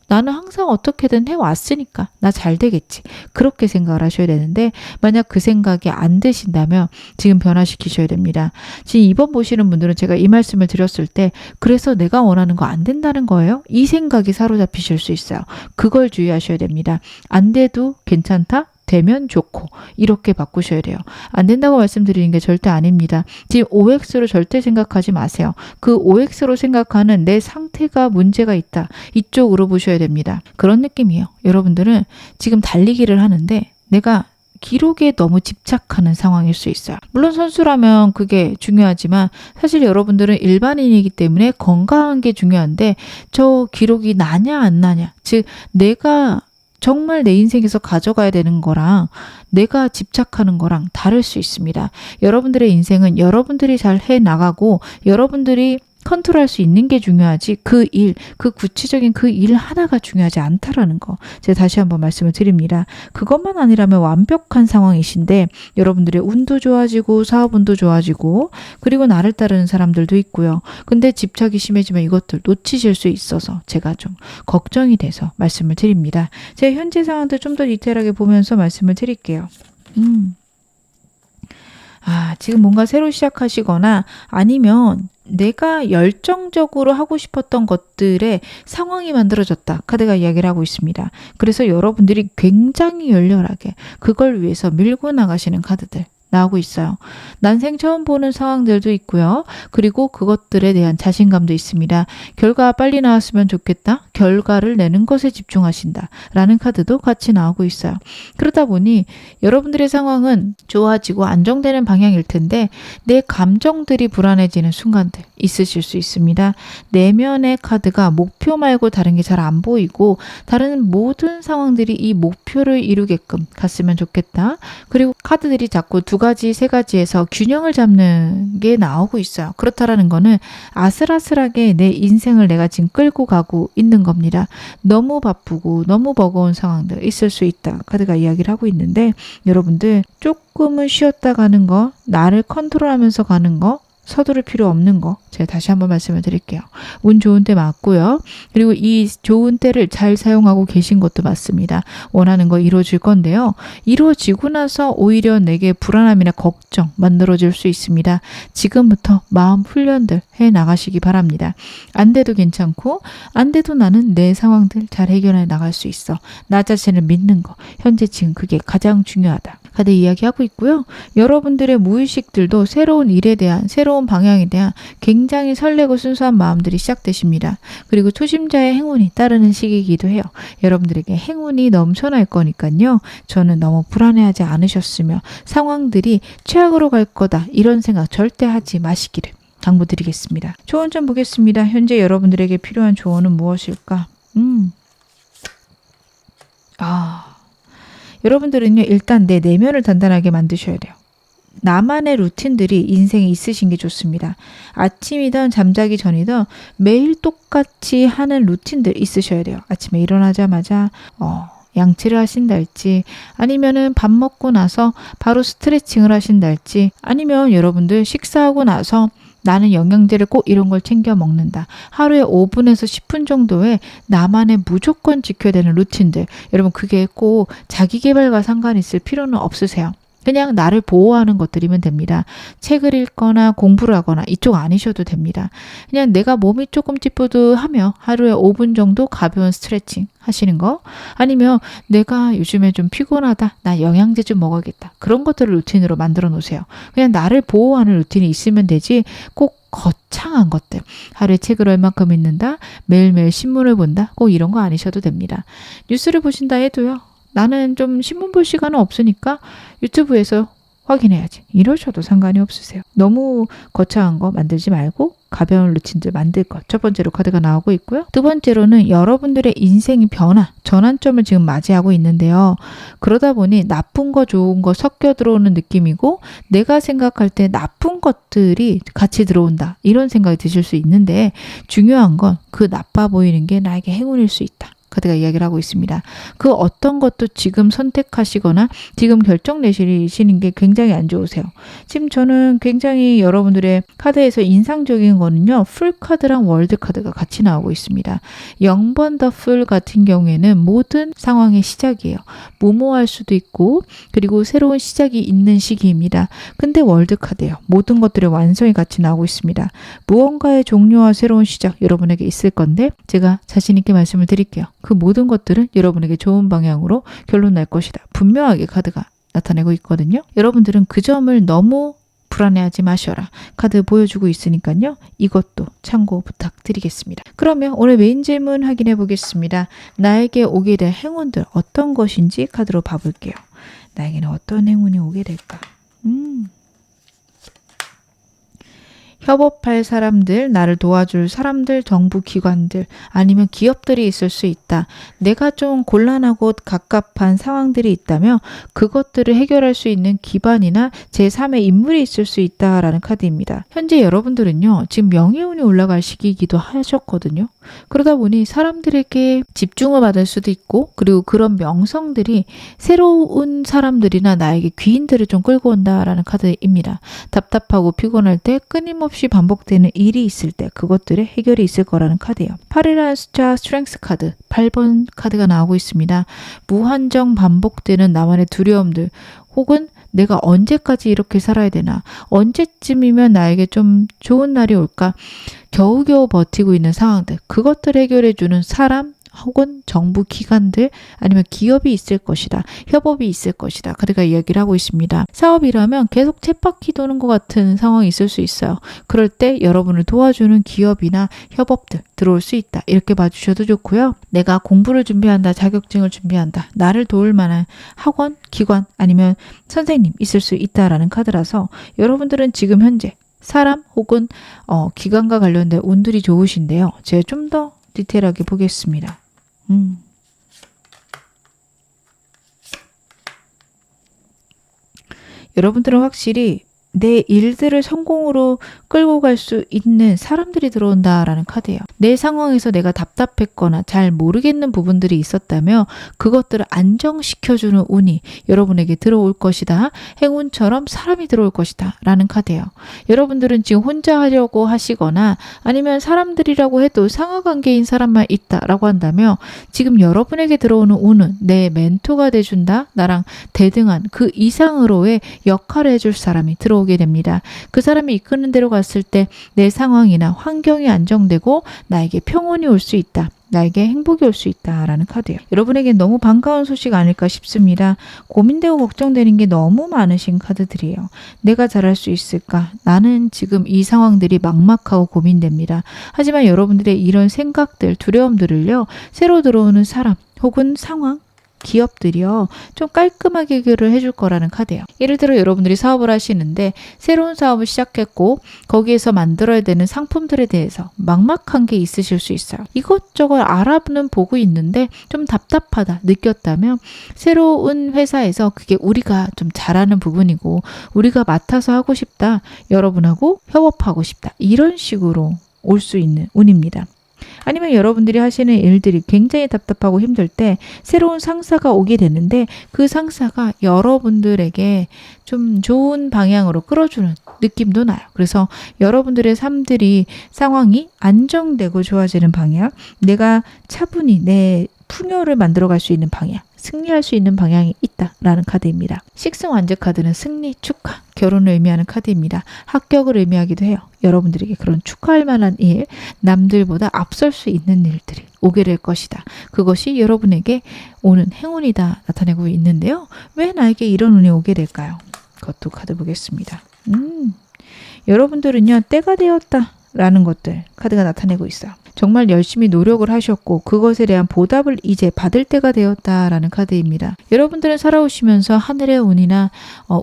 나는 항상 어떻게든 해왔으니까 나 잘 되겠지. 그렇게 생각을 하셔야 되는데 만약 그 생각이 안 드신다면 지금 변화시키셔야 됩니다. 지금 이번 보시는 분들은 제가 이 말씀을 드렸을 때 그래서 내가 원하는 거 안 된다는 거예요? 이 생각이 사로잡히실 수 있어요. 그걸 주의하셔야 됩니다. 안 돼도 괜찮다? 되면 좋고 이렇게 바꾸셔야 돼요. 안 된다고 말씀드리는 게 절대 아닙니다. 지금 OX로 절대 생각하지 마세요. 그 OX로 생각하는 내 상태가 문제가 있다. 이쪽으로 보셔야 됩니다. 그런 느낌이에요. 여러분들은 지금 달리기를 하는데 내가 기록에 너무 집착하는 상황일 수 있어요. 물론 선수라면 그게 중요하지만 사실 여러분들은 일반인이기 때문에 건강한 게 중요한데 저 기록이 나냐 안 나냐 즉 내가 정말 내 인생에서 가져가야 되는 거랑 내가 집착하는 거랑 다를 수 있습니다. 여러분들의 인생은 여러분들이 잘 해나가고 여러분들이 컨트롤할 수 있는 게 중요하지 그 일, 그 구체적인 그 일 하나가 중요하지 않다라는 거 제가 다시 한번 말씀을 드립니다. 그것만 아니라면 완벽한 상황이신데 여러분들의 운도 좋아지고 사업운도 좋아지고 그리고 나를 따르는 사람들도 있고요. 근데 집착이 심해지면 이것들 놓치실 수 있어서 제가 좀 걱정이 돼서 말씀을 드립니다. 제 현재 상황들 좀 더 디테일하게 보면서 말씀을 드릴게요. 지금 뭔가 새로 시작하시거나 아니면 내가 열정적으로 하고 싶었던 것들에 상황이 만들어졌다. 카드가 이야기를 하고 있습니다. 그래서 여러분들이 굉장히 열렬하게 그걸 위해서 밀고 나가시는 카드들 나오고 있어요. 난생 처음 보는 상황들도 있고요. 그리고 그것들에 대한 자신감도 있습니다. 결과 빨리 나왔으면 좋겠다. 결과를 내는 것에 집중하신다. 라는 카드도 같이 나오고 있어요. 그러다 보니 여러분들의 상황은 좋아지고 안정되는 방향일 텐데 내 감정들이 불안해지는 순간들 있으실 수 있습니다. 내면의 카드가 목표 말고 다른 게 잘 안 보이고 다른 모든 상황들이 이 목표를 이루게끔 갔으면 좋겠다. 그리고 카드들이 자꾸 2가지, 3가지에서 균형을 잡는 게 나오고 있어요. 그렇다라는 거는 아슬아슬하게 내 인생을 내가 지금 끌고 가고 있는 겁니다. 너무 바쁘고 너무 버거운 상황들 있을 수 있다. 카드가 이야기를 하고 있는데 여러분들 조금은 쉬었다 가는 거, 나를 컨트롤하면서 가는 거 서두를 필요 없는 거 제가 다시 한번 말씀을 드릴게요. 운 좋은 때 맞고요. 그리고 이 좋은 때를 잘 사용하고 계신 것도 맞습니다. 원하는 거 이루어질 건데요. 이루어지고 나서 오히려 내게 불안함이나 걱정 만들어질 수 있습니다. 지금부터 마음 훈련들 해나가시기 바랍니다. 안 돼도 괜찮고 안 돼도 나는 내 상황들 잘 해결해 나갈 수 있어. 나 자신을 믿는 거. 현재 지금 그게 가장 중요하다. 카드 이야기하고 있고요. 여러분들의 무의식들도 새로운 일에 대한 새로운 방향에 대한 굉장히 설레고 순수한 마음들이 시작되십니다. 그리고 초심자의 행운이 따르는 시기이기도 해요. 여러분들에게 행운이 넘쳐날 거니까요. 저는 너무 불안해하지 않으셨으며 상황들이 최악으로 갈 거다 이런 생각 절대 하지 마시기를 당부드리겠습니다. 조언 좀 보겠습니다. 현재 여러분들에게 필요한 조언은 무엇일까? 여러분들은요 일단 내 내면을 단단하게 만드셔야 돼요. 나만의 루틴들이 인생에 있으신 게 좋습니다. 아침이든 잠자기 전이든 매일 똑같이 하는 루틴들 있으셔야 돼요. 아침에 일어나자마자 양치를 하신달지, 아니면은 밥 먹고 나서 바로 스트레칭을 하신달지, 아니면 여러분들 식사하고 나서 나는 영양제를 꼭 이런 걸 챙겨 먹는다. 하루에 5분에서 10분 정도의 나만의 무조건 지켜야 되는 루틴들. 여러분 그게 꼭 자기 개발과 상관 있을 필요는 없으세요. 그냥 나를 보호하는 것들이면 됩니다. 책을 읽거나 공부를 하거나 이쪽 아니셔도 됩니다. 그냥 내가 몸이 조금 찌뿌드하며 하루에 5분 정도 가벼운 스트레칭 하시는 거, 아니면 내가 요즘에 좀 피곤하다, 나 영양제 좀 먹어야겠다, 그런 것들을 루틴으로 만들어 놓으세요. 그냥 나를 보호하는 루틴이 있으면 되지 꼭 거창한 것들, 하루에 책을 얼만큼 읽는다, 매일매일 신문을 본다, 꼭 이런 거 아니셔도 됩니다. 뉴스를 보신다 해도요, 나는 좀 신문 볼 시간은 없으니까 유튜브에서 확인해야지, 이러셔도 상관이 없으세요. 너무 거창한 거 만들지 말고 가벼운 루틴들 만들 것. 첫 번째로 카드가 나오고 있고요. 두 번째로는 여러분들의 인생의 변화, 전환점을 지금 맞이하고 있는데요. 그러다 보니 나쁜 거 좋은 거 섞여 들어오는 느낌이고, 내가 생각할 때 나쁜 것들이 같이 들어온다, 이런 생각이 드실 수 있는데, 중요한 건 그 나빠 보이는 게 나에게 행운일 수 있다. 카드가 이야기를 하고 있습니다. 그 어떤 것도 지금 선택하시거나 지금 결정 내시는 게 굉장히 안 좋으세요. 지금 저는 굉장히 여러분들의 카드에서 인상적인 거는요, 풀 카드랑 월드 카드가 같이 나오고 있습니다. 0번 더 풀 같은 경우에는 모든 상황의 시작이에요. 무모할 수도 있고, 그리고 새로운 시작이 있는 시기입니다. 근데 월드 카드예요. 모든 것들의 완성이 같이 나오고 있습니다. 무언가의 종료와 새로운 시작 여러분에게 있을 건데, 제가 자신 있게 말씀을 드릴게요. 그 모든 것들은 여러분에게 좋은 방향으로 결론 날 것이다. 분명하게 카드가 나타내고 있거든요. 여러분들은 그 점을 너무 불안해하지 마셔라. 카드 보여주고 있으니까요. 이것도 참고 부탁드리겠습니다. 그러면 오늘 메인 질문 확인해 보겠습니다. 나에게 오게 될 행운들 어떤 것인지 카드로 봐볼게요. 나에게는 어떤 행운이 오게 될까? 협업할 사람들, 나를 도와줄 사람들, 정부 기관들, 아니면 기업들이 있을 수 있다. 내가 좀 곤란하고 갑갑한 상황들이 있다면 그것들을 해결할 수 있는 기반이나 제3의 인물이 있을 수 있다라는 카드입니다. 현재 여러분들은요, 지금 명예운이 올라갈 시기이기도 하셨거든요. 그러다 보니 사람들에게 집중을 받을 수도 있고, 그리고 그런 명성들이 새로운 사람들이나 나에게 귀인들을 좀 끌고 온다라는 카드입니다. 답답하고 피곤할 때 끊임없이 반복되는 일이 있을 때 그것들의 해결이 있을 거라는 카드예요. 8이라는 숫자 스트렝스 카드, 8번 카드가 나오고 있습니다. 무한정 반복되는 나만의 두려움들, 혹은 내가 언제까지 이렇게 살아야 되나, 언제쯤이면 나에게 좀 좋은 날이 올까, 겨우겨우 버티고 있는 상황들, 그것들을 해결해주는 사람 혹은 정부 기관들, 아니면 기업이 있을 것이다. 협업이 있을 것이다. 카드가 이야기를 하고 있습니다. 사업이라면 계속 쳇바퀴 도는 것 같은 상황이 있을 수 있어요. 그럴 때 여러분을 도와주는 기업이나 협업들 들어올 수 있다. 이렇게 봐주셔도 좋고요. 내가 공부를 준비한다. 자격증을 준비한다. 나를 도울 만한 학원, 기관, 아니면 선생님 있을 수 있다라는 카드라서 여러분들은 지금 현재 사람 혹은 기관과 관련된 운들이 좋으신데요. 제가 좀 더 디테일하게 보겠습니다. 여러분들은 확실히 내 일들을 성공으로 끌고 갈 수 있는 사람들이 들어온다라는 카드예요. 내 상황에서 내가 답답했거나 잘 모르겠는 부분들이 있었다면 그것들을 안정시켜주는 운이 여러분에게 들어올 것이다. 행운처럼 사람이 들어올 것이다 라는 카드예요. 여러분들은 지금 혼자 하려고 하시거나, 아니면 사람들이라고 해도 상하관계인 사람만 있다라고 한다면, 지금 여러분에게 들어오는 운은 내 멘토가 돼준다, 나랑 대등한 그 이상으로의 역할을 해줄 사람이 들어오게 됩니다. 그 사람이 이끄는 대로 갔을 때 내 상황이나 환경이 안정되고 나에게 평온이 올 수 있다. 나에게 행복이 올 수 있다라는 카드예요. 여러분에게 너무 반가운 소식 아닐까 싶습니다. 고민되고 걱정되는 게 너무 많으신 카드들이에요. 내가 잘할 수 있을까? 나는 지금 이 상황들이 막막하고 고민됩니다. 하지만 여러분들의 이런 생각들, 두려움들을요, 새로 들어오는 사람 혹은 상황, 기업들이요, 좀 깔끔하게 해결을 해줄 거라는 카드예요. 예를 들어 여러분들이 사업을 하시는데 새로운 사업을 시작했고 거기에서 만들어야 되는 상품들에 대해서 막막한 게 있으실 수 있어요. 이것저것 알아는 보고 있는데 좀 답답하다 느꼈다면, 새로운 회사에서 그게 우리가 좀 잘하는 부분이고 우리가 맡아서 하고 싶다, 여러분하고 협업하고 싶다, 이런 식으로 올 수 있는 운입니다. 아니면 여러분들이 하시는 일들이 굉장히 답답하고 힘들 때 새로운 상사가 오게 되는데 그 상사가 여러분들에게 좀 좋은 방향으로 끌어주는 느낌도 나요. 그래서 여러분들의 삶들이 상황이 안정되고 좋아지는 방향, 내가 차분히 내 풍요를 만들어갈 수 있는 방향, 승리할 수 있는 방향이 있다라는 카드입니다. 식승 완제 카드는 승리, 축하, 결혼을 의미하는 카드입니다. 합격을 의미하기도 해요. 여러분들에게 그런 축하할 만한 일, 남들보다 앞설 수 있는 일들이 오게 될 것이다. 그것이 여러분에게 오는 행운이다 나타내고 있는데요. 왜 나에게 이런 운이 오게 될까요? 그것도 카드 보겠습니다. 여러분들은요, 때가 되었다 라는 것들 카드가 나타내고 있어요. 정말 열심히 노력을 하셨고 그것에 대한 보답을 이제 받을 때가 되었다라는 카드입니다. 여러분들은 살아오시면서 하늘의 운이나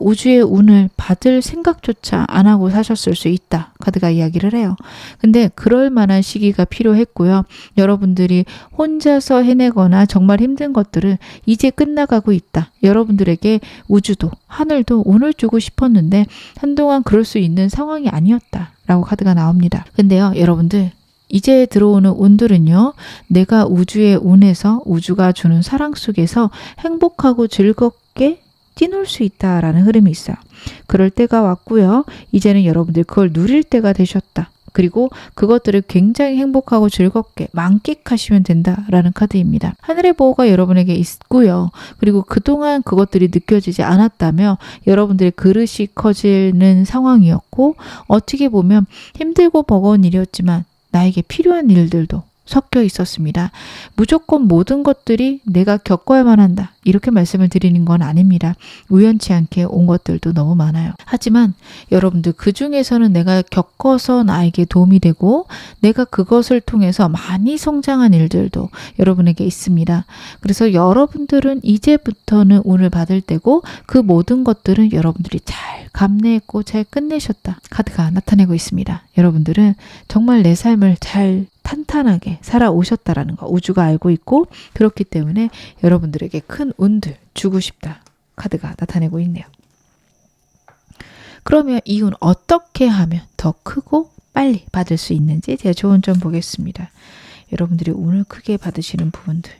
우주의 운을 받을 생각조차 안 하고 사셨을 수 있다. 카드가 이야기를 해요. 근데 그럴 만한 시기가 필요했고요. 여러분들이 혼자서 해내거나 정말 힘든 것들은 이제 끝나가고 있다. 여러분들에게 우주도 하늘도 운을 주고 싶었는데 한동안 그럴 수 있는 상황이 아니었다. 라고 카드가 나옵니다. 근데요, 여러분들 이제 들어오는 운들은요, 내가 우주의 운에서 우주가 주는 사랑 속에서 행복하고 즐겁게 뛰놀 수 있다라는 흐름이 있어요. 그럴 때가 왔고요. 이제는 여러분들 그걸 누릴 때가 되셨다. 그리고 그것들을 굉장히 행복하고 즐겁게 만끽하시면 된다라는 카드입니다. 하늘의 보호가 여러분에게 있고요. 그리고 그동안 그것들이 느껴지지 않았다며 여러분들의 그릇이 커지는 상황이었고 어떻게 보면 힘들고 버거운 일이었지만 나에게 필요한 일들도 섞여 있었습니다. 무조건 모든 것들이 내가 겪어야만 한다. 이렇게 말씀을 드리는 건 아닙니다. 우연치 않게 온 것들도 너무 많아요. 하지만 여러분들 그 중에서는 내가 겪어서 나에게 도움이 되고 내가 그것을 통해서 많이 성장한 일들도 여러분에게 있습니다. 그래서 여러분들은 이제부터는 운을 받을 때고 그 모든 것들은 여러분들이 잘 감내했고 잘 끝내셨다. 카드가 나타내고 있습니다. 여러분들은 정말 내 삶을 잘 탄탄하게 살아오셨다라는 거 우주가 알고 있고 그렇기 때문에 여러분들에게 큰 운들 주고 싶다. 카드가 나타내고 있네요. 그러면 이 운 어떻게 하면 더 크고 빨리 받을 수 있는지 제가 조언 좀 보겠습니다. 여러분들이 운을 크게 받으시는 부분들.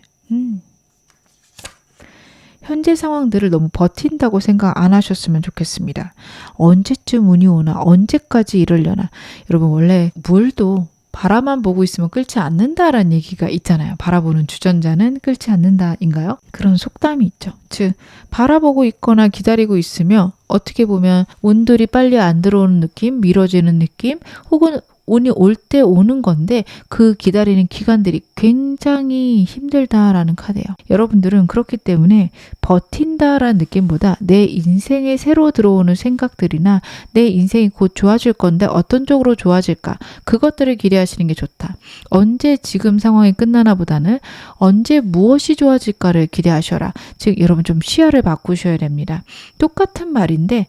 현재 상황들을 너무 버틴다고 생각 안 하셨으면 좋겠습니다. 언제쯤 운이 오나 언제까지 이러려나. 여러분 원래 물도 바라만 보고 있으면 끓지 않는다라는 얘기가 있잖아요. 바라보는 주전자는 끓지 않는다인가요? 그런 속담이 있죠. 즉 바라보고 있거나 기다리고 있으면 어떻게 보면 운들이 빨리 안 들어오는 느낌, 미뤄지는 느낌, 혹은 운이 올 때 오는 건데 그 기다리는 기간들이 굉장히 힘들다라는 카드예요. 여러분들은 그렇기 때문에 버틴다라는 느낌보다 내 인생에 새로 들어오는 생각들이나 내 인생이 곧 좋아질 건데 어떤 쪽으로 좋아질까 그것들을 기대하시는 게 좋다. 언제 지금 상황이 끝나나 보다는 언제 무엇이 좋아질까를 기대하셔라. 즉 여러분 좀 시야를 바꾸셔야 됩니다. 똑같은 말인데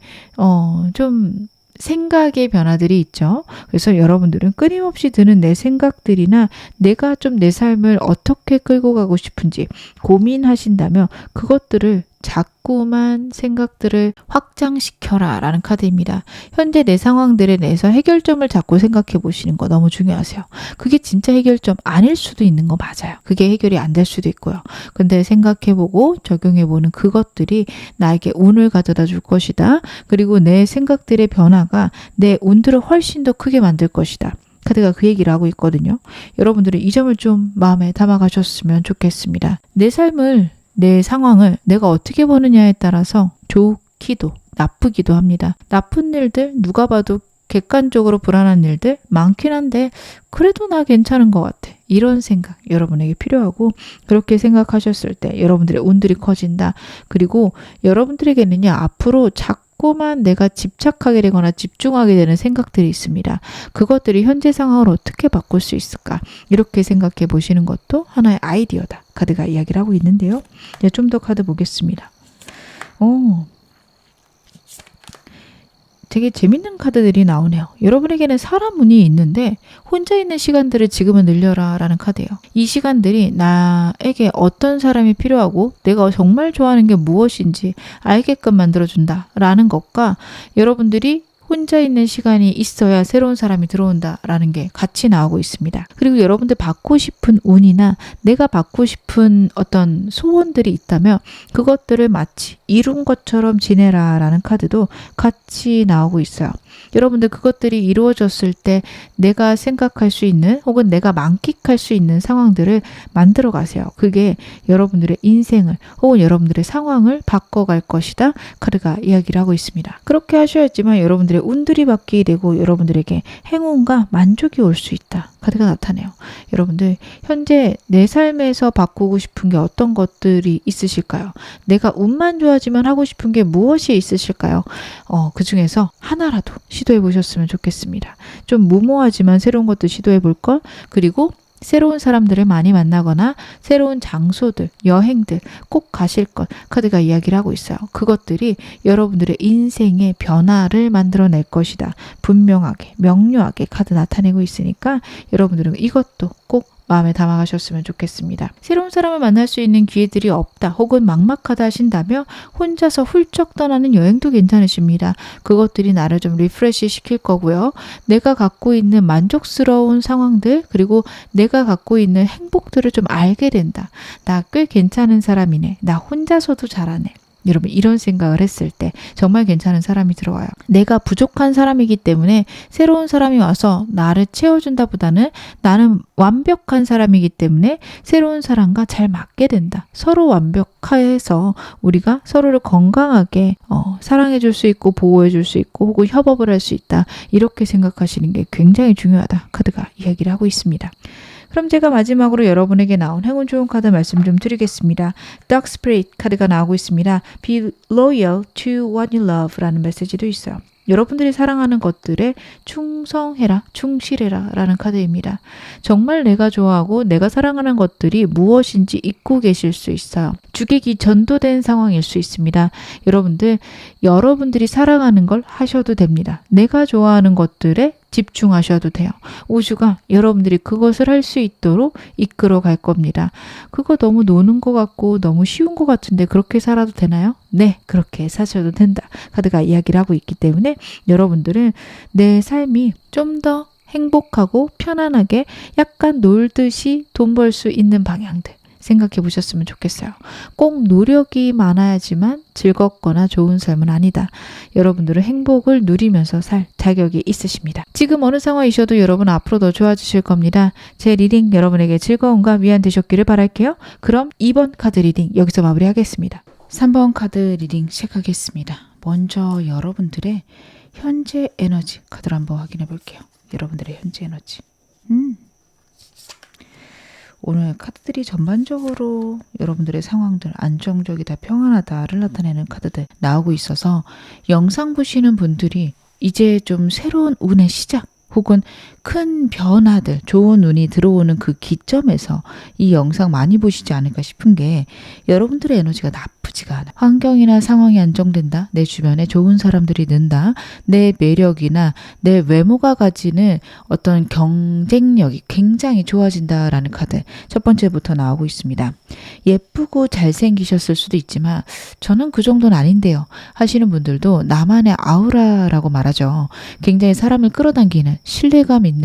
좀 생각의 변화들이 있죠. 그래서 여러분들은 끊임없이 드는 내 생각들이나 내가 좀 내 삶을 어떻게 끌고 가고 싶은지 고민하신다면 그것들을 자꾸만 생각들을 확장시켜라 라는 카드입니다. 현재 내 상황들에 대해서 해결점을 자꾸 생각해 보시는 거 너무 중요하세요. 그게 진짜 해결점 아닐 수도 있는 거 맞아요. 그게 해결이 안 될 수도 있고요. 근데 생각해 보고 적용해 보는 그것들이 나에게 운을 가져다 줄 것이다. 그리고 내 생각들의 변화가 내 운들을 훨씬 더 크게 만들 것이다. 카드가 그 얘기를 하고 있거든요. 여러분들은 이 점을 좀 마음에 담아 가셨으면 좋겠습니다. 내 삶을 내 상황을 내가 어떻게 보느냐에 따라서 좋기도 나쁘기도 합니다. 나쁜 일들 누가 봐도 객관적으로 불안한 일들 많긴 한데 그래도 나 괜찮은 것 같아. 이런 생각 여러분에게 필요하고 그렇게 생각하셨을 때 여러분들의 운들이 커진다. 그리고 여러분들에게는요. 앞으로 자꾸만 내가 집착하게 되거나 집중하게 되는 생각들이 있습니다. 그것들이 현재 상황을 어떻게 바꿀 수 있을까? 이렇게 생각해 보시는 것도 하나의 아이디어다. 카드가 이야기를 하고 있는데요. 이제 좀 더 카드 보겠습니다. 되게 재밌는 카드들이 나오네요. 여러분에게는 사람 운이 있는데 혼자 있는 시간들을 지금은 늘려라 라는 카드예요. 이 시간들이 나에게 어떤 사람이 필요하고 내가 정말 좋아하는 게 무엇인지 알게끔 만들어준다 라는 것과 여러분들이 혼자 있는 시간이 있어야 새로운 사람이 들어온다라는 게 같이 나오고 있습니다. 그리고 여러분들 받고 싶은 운이나 내가 받고 싶은 어떤 소원들이 있다면 그것들을 마치 이룬 것처럼 지내라라는 카드도 같이 나오고 있어요. 여러분들 그것들이 이루어졌을 때 내가 생각할 수 있는 혹은 내가 만끽할 수 있는 상황들을 만들어 가세요. 그게 여러분들의 인생을 혹은 여러분들의 상황을 바꿔갈 것이다. 카드가 이야기를 하고 있습니다. 그렇게 하셔야지만 여러분들의 운들이 바뀌게 되고 여러분들에게 행운과 만족이 올 수 있다. 카드가 나타내요. 여러분들 현재 내 삶에서 바꾸고 싶은 게 어떤 것들이 있으실까요? 내가 운만 좋아지면 하고 싶은 게 무엇이 있으실까요? 그 중에서 하나라도 시도해 보셨으면 좋겠습니다. 좀 무모하지만 새로운 것도 시도해 볼 걸. 그리고 새로운 사람들을 많이 만나거나 새로운 장소들, 여행들 꼭 가실 것 카드가 이야기를 하고 있어요. 그것들이 여러분들의 인생의 변화를 만들어낼 것이다. 분명하게, 명료하게 카드 나타내고 있으니까 여러분들은 이것도 꼭 마음에 담아가셨으면 좋겠습니다. 새로운 사람을 만날 수 있는 기회들이 없다 혹은 막막하다 하신다면 혼자서 훌쩍 떠나는 여행도 괜찮으십니다. 그것들이 나를 좀 리프레시 시킬 거고요. 내가 갖고 있는 만족스러운 상황들 그리고 내가 갖고 있는 행복들을 좀 알게 된다. 나 꽤 괜찮은 사람이네. 나 혼자서도 잘하네. 여러분 이런 생각을 했을 때 정말 괜찮은 사람이 들어와요. 내가 부족한 사람이기 때문에 새로운 사람이 와서 나를 채워준다 보다는 나는 완벽한 사람이기 때문에 새로운 사람과 잘 맞게 된다. 서로 완벽해서 우리가 서로를 건강하게 사랑해 줄 수 있고 보호해 줄 수 있고 혹은 협업을 할 수 있다. 이렇게 생각하시는 게 굉장히 중요하다. 카드가 이야기를 하고 있습니다. 그럼 제가 마지막으로 여러분에게 나온 행운 좋은 카드 말씀 좀 드리겠습니다. Dark Spirit 카드가 나오고 있습니다. Be loyal to what you love 라는 메시지도 있어요. 여러분들이 사랑하는 것들에 충성해라, 충실해라 라는 카드입니다. 정말 내가 좋아하고 내가 사랑하는 것들이 무엇인지 잊고 계실 수 있어요. 주객이 전도된 상황일 수 있습니다. 여러분들이 사랑하는 걸 하셔도 됩니다. 내가 좋아하는 것들에 집중하셔도 돼요. 우주가 여러분들이 그것을 할 수 있도록 이끌어 갈 겁니다. 그거 너무 노는 것 같고 너무 쉬운 것 같은데 그렇게 살아도 되나요? 네, 그렇게 사셔도 된다. 카드가 이야기를 하고 있기 때문에 여러분들은 내 삶이 좀 더 행복하고 편안하게 약간 놀듯이 돈 벌 수 있는 방향들 생각해 보셨으면 좋겠어요. 꼭 노력이 많아야지만 즐겁거나 좋은 삶은 아니다. 여러분들은 행복을 누리면서 살 자격이 있으십니다. 지금 어느 상황이셔도 여러분 앞으로 더 좋아지실 겁니다. 제 리딩 여러분에게 즐거움과 위안 되셨기를 바랄게요. 그럼 2번 카드 리딩 여기서 마무리하겠습니다. 3번 카드 리딩 시작하겠습니다. 먼저 여러분들의 현재 에너지 카드를 한번 확인해 볼게요. 여러분들의 현재 에너지. 오늘 카드들이 전반적으로 여러분들의 상황들 안정적이다, 평안하다를 나타내는 카드들 나오고 있어서 영상 보시는 분들이 이제 좀 새로운 운의 시작 혹은 큰 변화들, 좋은 운이 들어오는 그 기점에서 이 영상 많이 보시지 않을까 싶은 게 여러분들의 에너지가 나쁘지가 않아요. 환경이나 상황이 안정된다. 내 주변에 좋은 사람들이 는다. 내 매력이나 내 외모가 가지는 어떤 경쟁력이 굉장히 좋아진다라는 카드 첫 번째부터 나오고 있습니다. 예쁘고 잘생기셨을 수도 있지만 저는 그 정도는 아닌데요 하시는 분들도 나만의 아우라라고 말하죠. 굉장히 사람을 끌어당기는 신뢰감 있는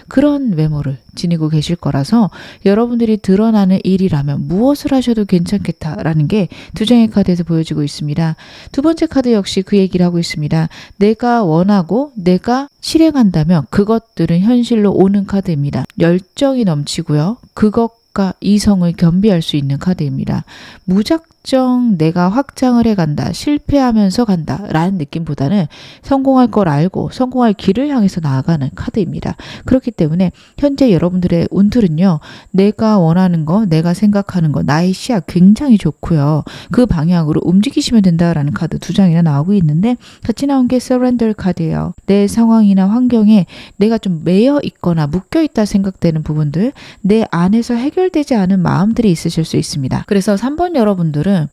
그런 외모를 지니고 계실 거라서 여러분들이 드러나는 일이라면 무엇을 하셔도 괜찮겠다라는 게 두 장의 카드에서 보여지고 있습니다. 두 번째 카드 역시 그 얘기를 하고 있습니다. 내가 원하고 내가 실행한다면 그것들은 현실로 오는 카드입니다. 열정이 넘치고요. 그것과 이성을 겸비할 수 있는 카드입니다. 무작정 내가 확장을 해간다, 실패하면서 간다 라는 느낌보다는 성공할 걸 알고 성공할 길을 향해서 나아가는 카드입니다. 그렇기 때문에 현재 여러분들의 운들은요, 내가 원하는 거, 내가 생각하는 거, 나의 시야 굉장히 좋고요. 그 방향으로 움직이시면 된다라는 카드 두 장이나 나오고 있는데 같이 나온 게 Surrender 카드예요. 내 상황이나 환경에 내가 좀 매여 있거나 묶여 있다 생각되는 부분들, 내 안에서 해결 해결되지 않은 마음들이 있으실 수 있습니다. 그래서 3번 여러분들은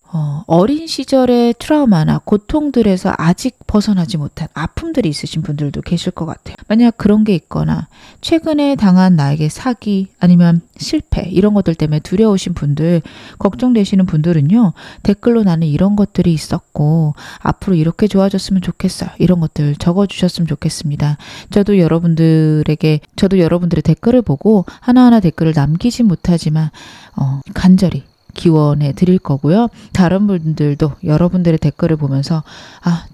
어린 시절의 트라우마나 고통들에서 아직 벗어나지 못한 아픔들이 있으신 분들도 계실 것 같아요. 만약 그런 게 있거나 최근에 당한 나에게 사기 아니면 실패 이런 것들 때문에 두려우신 분들, 걱정되시는 분들은요, 댓글로 나는 이런 것들이 있었고 앞으로 이렇게 좋아졌으면 좋겠어요, 이런 것들 적어주셨으면 좋겠습니다. 저도 여러분들의 댓글을 보고 하나하나 댓글을 남기지 못하지만 간절히 기원해 드릴 거고요. 다른 분들도 여러분들의 댓글을 보면서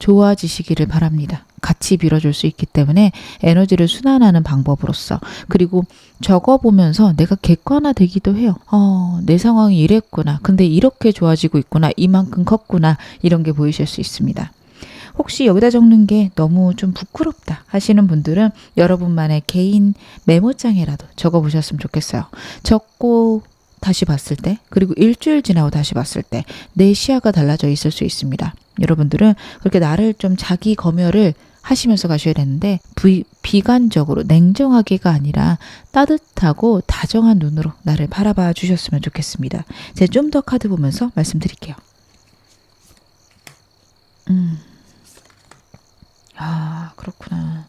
좋아지시기를 바랍니다. 같이 빌어줄 수 있기 때문에 에너지를 순환하는 방법으로서, 그리고 적어보면서 내가 객관화되기도 해요. 내 상황이 이랬구나. 근데 이렇게 좋아지고 있구나. 이만큼 컸구나. 이런 게 보이실 수 있습니다. 혹시 여기다 적는 게 너무 좀 부끄럽다 하시는 분들은 여러분만의 개인 메모장에라도 적어보셨으면 좋겠어요. 적고 다시 봤을 때, 그리고 일주일 지나고 다시 봤을 때 내 시야가 달라져 있을 수 있습니다. 여러분들은 그렇게 나를 좀 자기 검열을 하시면서 가셔야 되는데, 비관적으로 냉정하게가 아니라 따뜻하고 다정한 눈으로 나를 바라봐 주셨으면 좋겠습니다. 제가 좀 더 카드 보면서 말씀드릴게요. 그렇구나.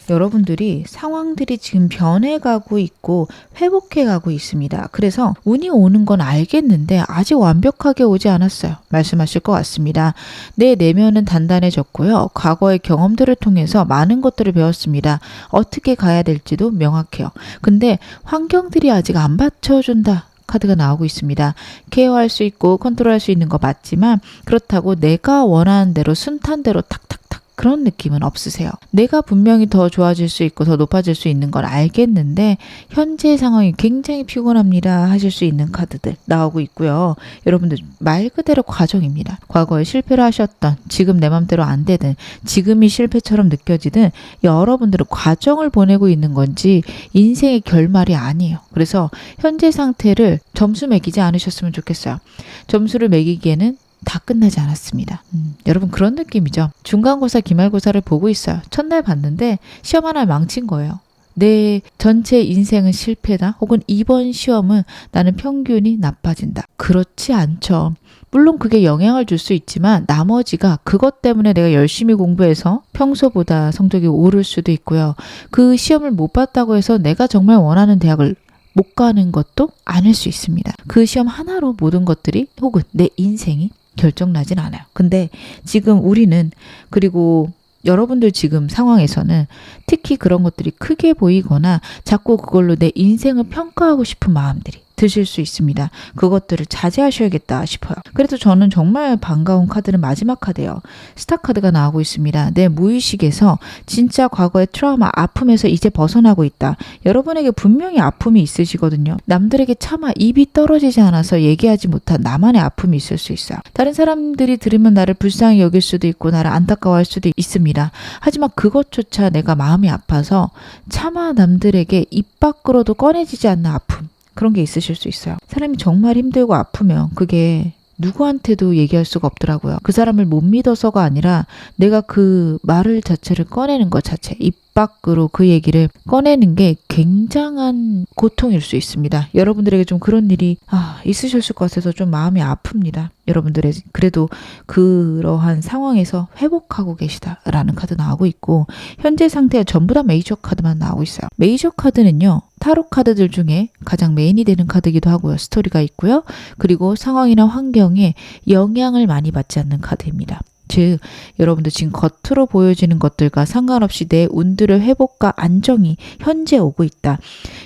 여러분들이 상황들이 지금 변해가고 있고 회복해가고 있습니다. 그래서 운이 오는 건 알겠는데 아직 완벽하게 오지 않았어요. 말씀하실 것 같습니다. 내 내면은 단단해졌고요. 과거의 경험들을 통해서 많은 것들을 배웠습니다. 어떻게 가야 될지도 명확해요. 근데 환경들이 아직 안 받쳐준다. 카드가 나오고 있습니다. 케어할 수 있고 컨트롤할 수 있는 거 맞지만 그렇다고 내가 원하는 대로 순탄대로 탁탁탁 그런 느낌은 없으세요. 내가 분명히 더 좋아질 수 있고 더 높아질 수 있는 걸 알겠는데 현재 상황이 굉장히 피곤합니다 하실 수 있는 카드들 나오고 있고요. 여러분들 말 그대로 과정입니다. 과거에 실패를 하셨던, 지금 내 맘대로 안 되든, 지금이 실패처럼 느껴지든 여러분들은 과정을 보내고 있는 건지 인생의 결말이 아니에요. 그래서 현재 상태를 점수 매기지 않으셨으면 좋겠어요. 점수를 매기기에는 다 끝나지 않았습니다. 여러분 그런 느낌이죠. 중간고사, 기말고사를 보고 있어요. 첫날 봤는데 시험 하나 망친 거예요. 내 전체 인생은 실패다. 혹은 이번 시험은 나는 평균이 나빠진다. 그렇지 않죠. 물론 그게 영향을 줄 수 있지만 나머지가 그것 때문에 내가 열심히 공부해서 평소보다 성적이 오를 수도 있고요. 그 시험을 못 봤다고 해서 내가 정말 원하는 대학을 못 가는 것도 아닐 수 있습니다. 그 시험 하나로 모든 것들이 혹은 내 인생이 결정나진 않아요. 근데 지금 우리는, 그리고 여러분들 지금 상황에서는 특히 그런 것들이 크게 보이거나 자꾸 그걸로 내 인생을 평가하고 싶은 마음들이 드실 수 있습니다. 그것들을 자제하셔야겠다 싶어요. 그래도 저는 정말 반가운 카드는 마지막 카드예요. 스타 카드가 나오고 있습니다. 내 무의식에서 진짜 과거의 트라우마, 아픔에서 이제 벗어나고 있다. 여러분에게 분명히 아픔이 있으시거든요. 남들에게 차마 입이 떨어지지 않아서 얘기하지 못한 나만의 아픔이 있을 수 있어요. 다른 사람들이 들으면 나를 불쌍히 여길 수도 있고 나를 안타까워할 수도 있습니다. 하지만 그것조차 내가 마음이 아파서 차마 남들에게 입 밖으로도 꺼내지지 않는 아픔, 그런 게 있으실 수 있어요. 사람이 정말 힘들고 아프면 그게 누구한테도 얘기할 수가 없더라고요. 그 사람을 못 믿어서가 아니라 내가 그 말을 자체를 꺼내는 것 자체, 입 밖으로 그 얘기를 꺼내는 게 굉장한 고통일 수 있습니다. 여러분들에게 좀 그런 일이 있으셨을 것 같아서 좀 마음이 아픕니다. 여러분들의 그래도 그러한 상황에서 회복하고 계시다라는 카드 나오고 있고, 현재 상태가 전부 다 메이저 카드만 나오고 있어요. 메이저 카드는요, 타로 카드들 중에 가장 메인이 되는 카드이기도 하고요. 스토리가 있고요. 그리고 상황이나 환경에 영향을 많이 받지 않는 카드입니다. 즉 여러분들 지금 겉으로 보여지는 것들과 상관없이 내 운들의 회복과 안정이 현재 오고 있다.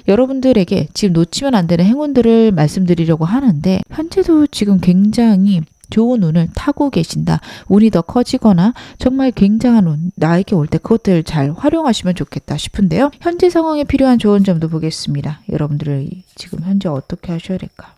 여러분들에게 지금 놓치면 안 되는 행운들을 말씀드리려고 하는데 현재도 지금 굉장히 좋은 운을 타고 계신다. 운이 더 커지거나 정말 굉장한 운 나에게 올 때 그것들 잘 활용하시면 좋겠다 싶은데요. 현재 상황에 필요한 좋은 점도 보겠습니다. 여러분들이 지금 현재 어떻게 하셔야 될까?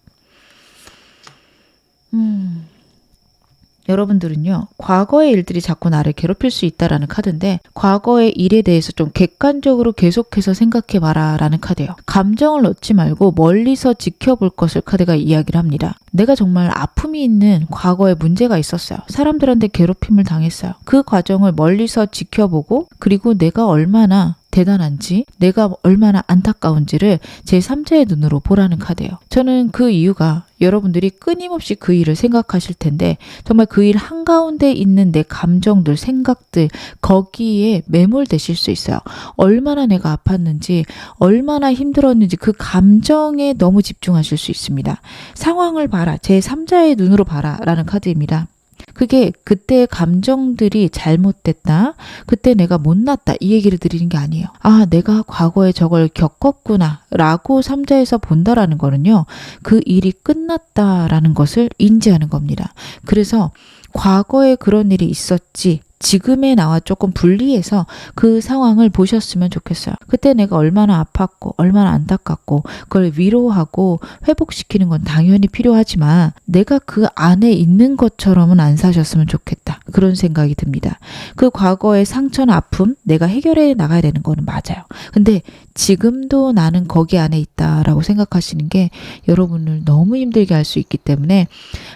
여러분들은요, 과거의 일들이 자꾸 나를 괴롭힐 수 있다라는 카드인데, 과거의 일에 대해서 좀 객관적으로 계속해서 생각해봐라 라는 카드예요. 감정을 넣지 말고 멀리서 지켜볼 것을 카드가 이야기를 합니다. 내가 정말 아픔이 있는 과거에 문제가 있었어요. 사람들한테 괴롭힘을 당했어요. 그 과정을 멀리서 지켜보고, 그리고 내가 얼마나 대단한지, 내가 얼마나 안타까운지를 제3자의 눈으로 보라는 카드예요. 저는 그 이유가 여러분들이 끊임없이 그 일을 생각하실 텐데 정말 그 일 한가운데 있는 내 감정들, 생각들 거기에 매몰되실 수 있어요. 얼마나 내가 아팠는지, 얼마나 힘들었는지 그 감정에 너무 집중하실 수 있습니다. 상황을 봐라, 제3자의 눈으로 봐라 라는 카드입니다. 그게 그때의 감정들이 잘못됐다, 그때 내가 못났다 이 얘기를 드리는 게 아니에요. 아, 내가 과거에 저걸 겪었구나 라고 3자에서 본다라는 거는요, 그 일이 끝났다라는 것을 인지하는 겁니다. 그래서 과거에 그런 일이 있었지, 지금의 나와 조금 분리해서 그 상황을 보셨으면 좋겠어요. 그때 내가 얼마나 아팠고 얼마나 안타깝고 그걸 위로하고 회복시키는 건 당연히 필요하지만 내가 그 안에 있는 것처럼은 안 사셨으면 좋겠다. 그런 생각이 듭니다. 그 과거의 상처나 아픔 내가 해결해 나가야 되는 거는 맞아요. 근데 지금도 나는 거기 안에 있다라고 생각하시는 게 여러분을 너무 힘들게 할 수 있기 때문에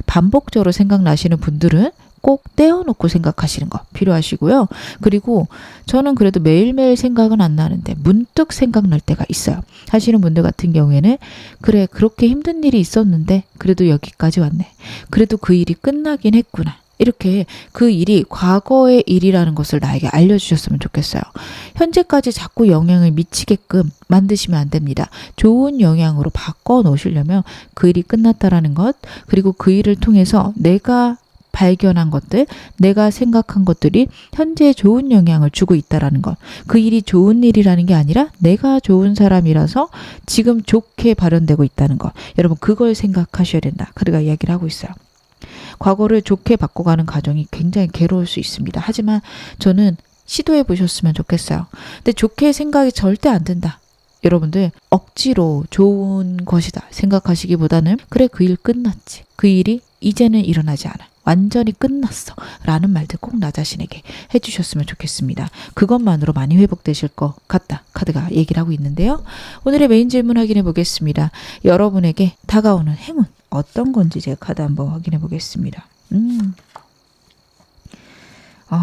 반복적으로 생각나시는 분들은 꼭 떼어놓고 생각하시는 거 필요하시고요. 그리고 저는 그래도 매일매일 생각은 안 나는데 문득 생각날 때가 있어요. 하시는 분들 같은 경우에는 그래, 그렇게 힘든 일이 있었는데 그래도 여기까지 왔네. 그래도 그 일이 끝나긴 했구나. 이렇게 그 일이 과거의 일이라는 것을 나에게 알려주셨으면 좋겠어요. 현재까지 자꾸 영향을 미치게끔 만드시면 안 됩니다. 좋은 영향으로 바꿔 놓으시려면 그 일이 끝났다라는 것, 그리고 그 일을 통해서 내가 발견한 것들, 내가 생각한 것들이 현재 좋은 영향을 주고 있다라는 것. 그 일이 좋은 일이라는 게 아니라 내가 좋은 사람이라서 지금 좋게 발현되고 있다는 것. 여러분 그걸 생각하셔야 된다. 카드가 이야기를 하고 있어요. 과거를 좋게 바꿔가는 과정이 굉장히 괴로울 수 있습니다. 하지만 저는 시도해 보셨으면 좋겠어요. 근데 좋게 생각이 절대 안 든다. 여러분들 억지로 좋은 것이다 생각하시기보다는 그래, 그 일 끝났지. 그 일이 이제는 일어나지 않아. 완전히 끝났어 라는 말들 꼭 나 자신에게 해주셨으면 좋겠습니다. 그것만으로 많이 회복되실 것 같다. 카드가 얘기를 하고 있는데요. 오늘의 메인 질문 확인해 보겠습니다. 여러분에게 다가오는 행운 어떤 건지 제가 카드 한번 확인해 보겠습니다.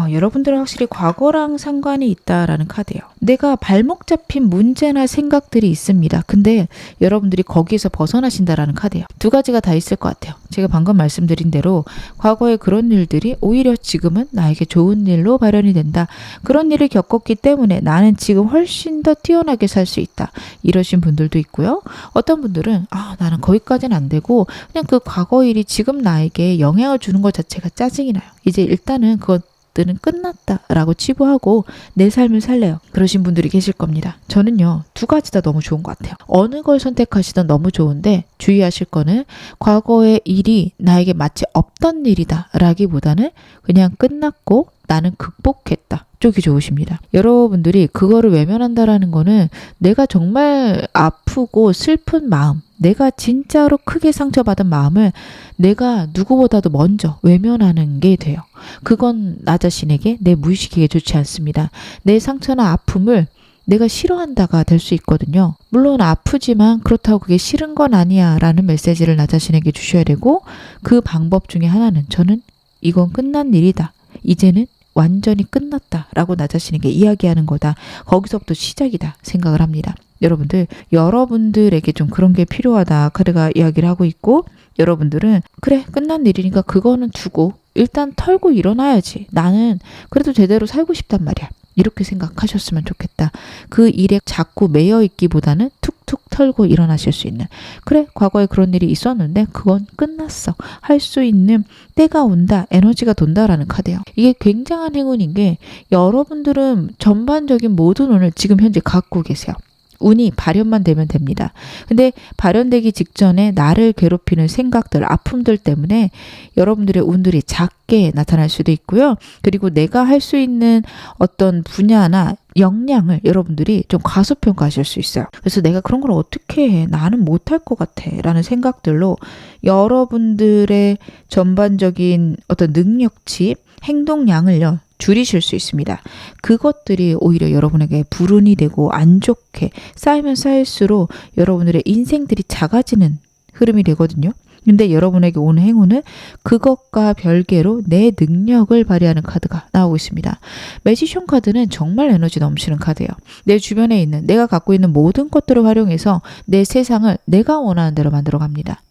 여러분들은 확실히 과거랑 상관이 있다라는 카드예요. 내가 발목 잡힌 문제나 생각들이 있습니다. 근데 여러분들이 거기에서 벗어나신다라는 카드예요. 두 가지가 다 있을 것 같아요. 제가 방금 말씀드린 대로 과거에 그런 일들이 오히려 지금은 나에게 좋은 일로 발현이 된다. 그런 일을 겪었기 때문에 나는 지금 훨씬 더 뛰어나게 살 수 있다. 이러신 분들도 있고요. 어떤 분들은 나는 거기까지는 안 되고 그냥 그 과거 일이 지금 나에게 영향을 주는 것 자체가 짜증이 나요. 이제 일단은 그것들은 끝났다라고 치부하고 내 삶을 살래요. 그러신 분들이 계실 겁니다. 저는요, 두 가지 다 너무 좋은 것 같아요. 어느 걸 선택하시든 너무 좋은데 주의하실 거는 과거의 일이 나에게 마치 없던 일이다 라기보다는 그냥 끝났고 나는 극복했다 쪽이 좋으십니다. 여러분들이 그거를 외면한다라는 거는 내가 정말 아프고 슬픈 마음, 내가 진짜로 크게 상처받은 마음을 내가 누구보다도 먼저 외면하는 게 돼요. 그건 나 자신에게, 내 무의식에게 좋지 않습니다. 내 상처나 아픔을 내가 싫어한다가 될 수 있거든요. 물론 아프지만 그렇다고 그게 싫은 건 아니야 라는 메시지를 나 자신에게 주셔야 되고, 그 방법 중에 하나는 저는 이건 끝난 일이다. 이제는 완전히 끝났다 라고 나 자신에게 이야기하는 거다. 거기서부터 시작이다 생각을 합니다. 여러분들에게 좀 그런 게 필요하다 카드가 이야기를 하고 있고, 여러분들은 그래, 끝난 일이니까 그거는 두고 일단 털고 일어나야지. 나는 그래도 제대로 살고 싶단 말이야. 이렇게 생각하셨으면 좋겠다. 그 일에 자꾸 매여 있기보다는 툭툭 털고 일어나실 수 있는, 그래, 과거에 그런 일이 있었는데 그건 끝났어 할 수 있는 때가 온다, 에너지가 돈다라는 카드예요. 이게 굉장한 행운인 게 여러분들은 전반적인 모든 운을 지금 현재 갖고 계세요. 운이 발현만 되면 됩니다. 근데 발현되기 직전에 나를 괴롭히는 생각들, 아픔들 때문에 여러분들의 운들이 작게 나타날 수도 있고요. 그리고 내가 할 수 있는 어떤 분야나 역량을 여러분들이 좀 과소평가하실 수 있어요. 그래서 내가 그런 걸 어떻게 해? 나는 못할 것 같아 라는 생각들로 여러분들의 전반적인 어떤 능력치, 행동량을요 줄이실 수 있습니다. 그것들이 오히려 여러분에게 불운이 되고 안 좋게 쌓이면 쌓일수록 여러분들의 인생들이 작아지는 흐름이 되거든요. 근데 여러분에게 오는 행운은 그것과 별개로 내 능력을 발휘하는 카드가 나오고 있습니다. 매지션 카드는 정말 에너지 넘치는 카드예요. 내 주변에 있는 내가 갖고 있는 모든 것들을 활용해서 내 세상을 내가 원하는 대로 만들어 갑니다.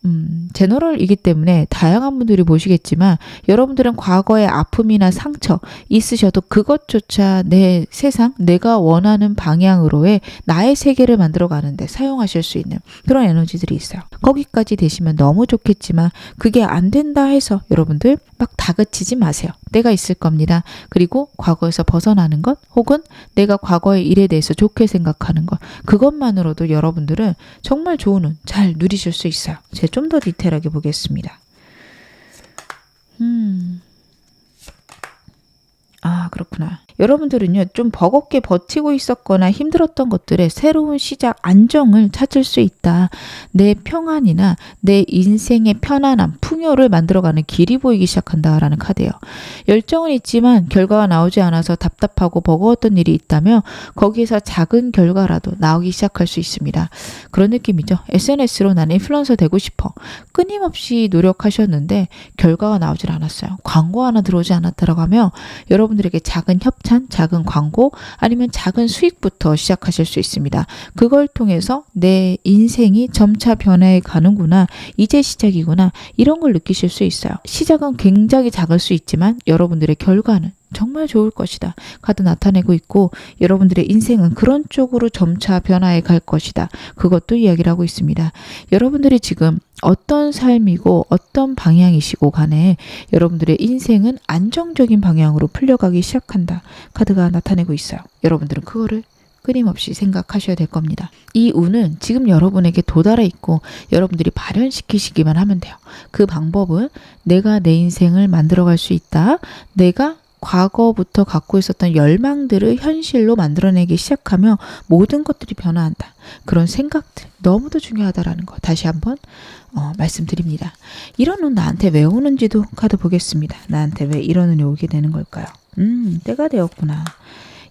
제너럴이기 때문에 다양한 분들이 보시겠지만 여러분들은 과거의 아픔이나 상처 있으셔도 그것조차 내 세상, 내가 원하는 방향으로의 나의 세계를 만들어 가는데 사용하실 수 있는 그런 에너지들이 있어요. 거기까지 되시면 너무 좋겠지만 그게 안 된다 해서 여러분들 막 다그치지 마세요. 때가 있을 겁니다. 그리고 과거에서 벗어나는 것 혹은 내가 과거의 일에 대해서 좋게 생각하는 것 그것만으로도 여러분들은 정말 좋은 운 잘 누리실 수 있어요. 제가 좀 더 디테일하게 보겠습니다. 그렇구나. 여러분들은요, 좀 버겁게 버티고 있었거나 힘들었던 것들에 새로운 시작, 안정을 찾을 수 있다. 내 평안이나 내 인생의 편안함, 풍요를 만들어가는 길이 보이기 시작한다라는 카드예요. 열정은 있지만 결과가 나오지 않아서 답답하고 버거웠던 일이 있다면 거기에서 작은 결과라도 나오기 시작할 수 있습니다. 그런 느낌이죠. SNS로 나는 인플루언서 되고 싶어. 끊임없이 노력하셨는데 결과가 나오질 않았어요. 광고 하나 들어오지 않았다라고 하면 여러분들에게 작은 협찬, 작은 광고 아니면 작은 수익부터 시작하실 수 있습니다. 그걸 통해서 내 인생이 점차 변해 가는구나. 이제 시작이구나. 이런 걸 느끼실 수 있어요. 시작은 굉장히 작을 수 있지만 여러분들의 결과는 정말 좋을 것이다. 카드 나타내고 있고 여러분들의 인생은 그런 쪽으로 점차 변화해 갈 것이다. 그것도 이야기를 하고 있습니다. 여러분들이 지금 어떤 삶이고 어떤 방향이시고 간에 여러분들의 인생은 안정적인 방향으로 풀려가기 시작한다. 카드가 나타내고 있어요. 여러분들은 그거를 끊임없이 생각하셔야 될 겁니다. 이 운은 지금 여러분에게 도달해 있고 여러분들이 발현시키시기만 하면 돼요. 그 방법은 내가 내 인생을 만들어갈 수 있다. 내가 과거부터 갖고 있었던 열망들을 현실로 만들어내기 시작하며 모든 것들이 변화한다. 그런 생각들 너무도 중요하다라는 거 다시 한번 말씀드립니다. 이런 운 나한테 왜 오는지도 카드 보겠습니다. 나한테 왜 이런 운이 오게 되는 걸까요? 때가 되었구나.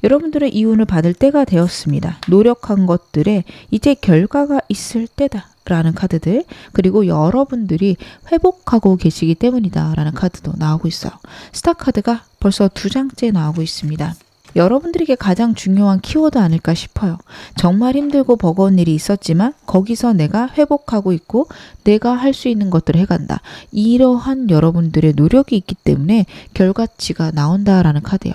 여러분들은 이 운을 받을 때가 되었습니다. 노력한 것들에 이제 결과가 있을 때다. 라는 카드들 그리고 여러분들이 회복하고 계시기 때문이다 라는 카드도 나오고 있어요. 스타 카드가 벌써 2장째 나오고 있습니다. 여러분들에게 가장 중요한 키워드 아닐까 싶어요. 정말 힘들고 버거운 일이 있었지만 거기서 내가 회복하고 있고 내가 할 수 있는 것들을 해간다. 이러한 여러분들의 노력이 있기 때문에 결과치가 나온다라는 카드예요.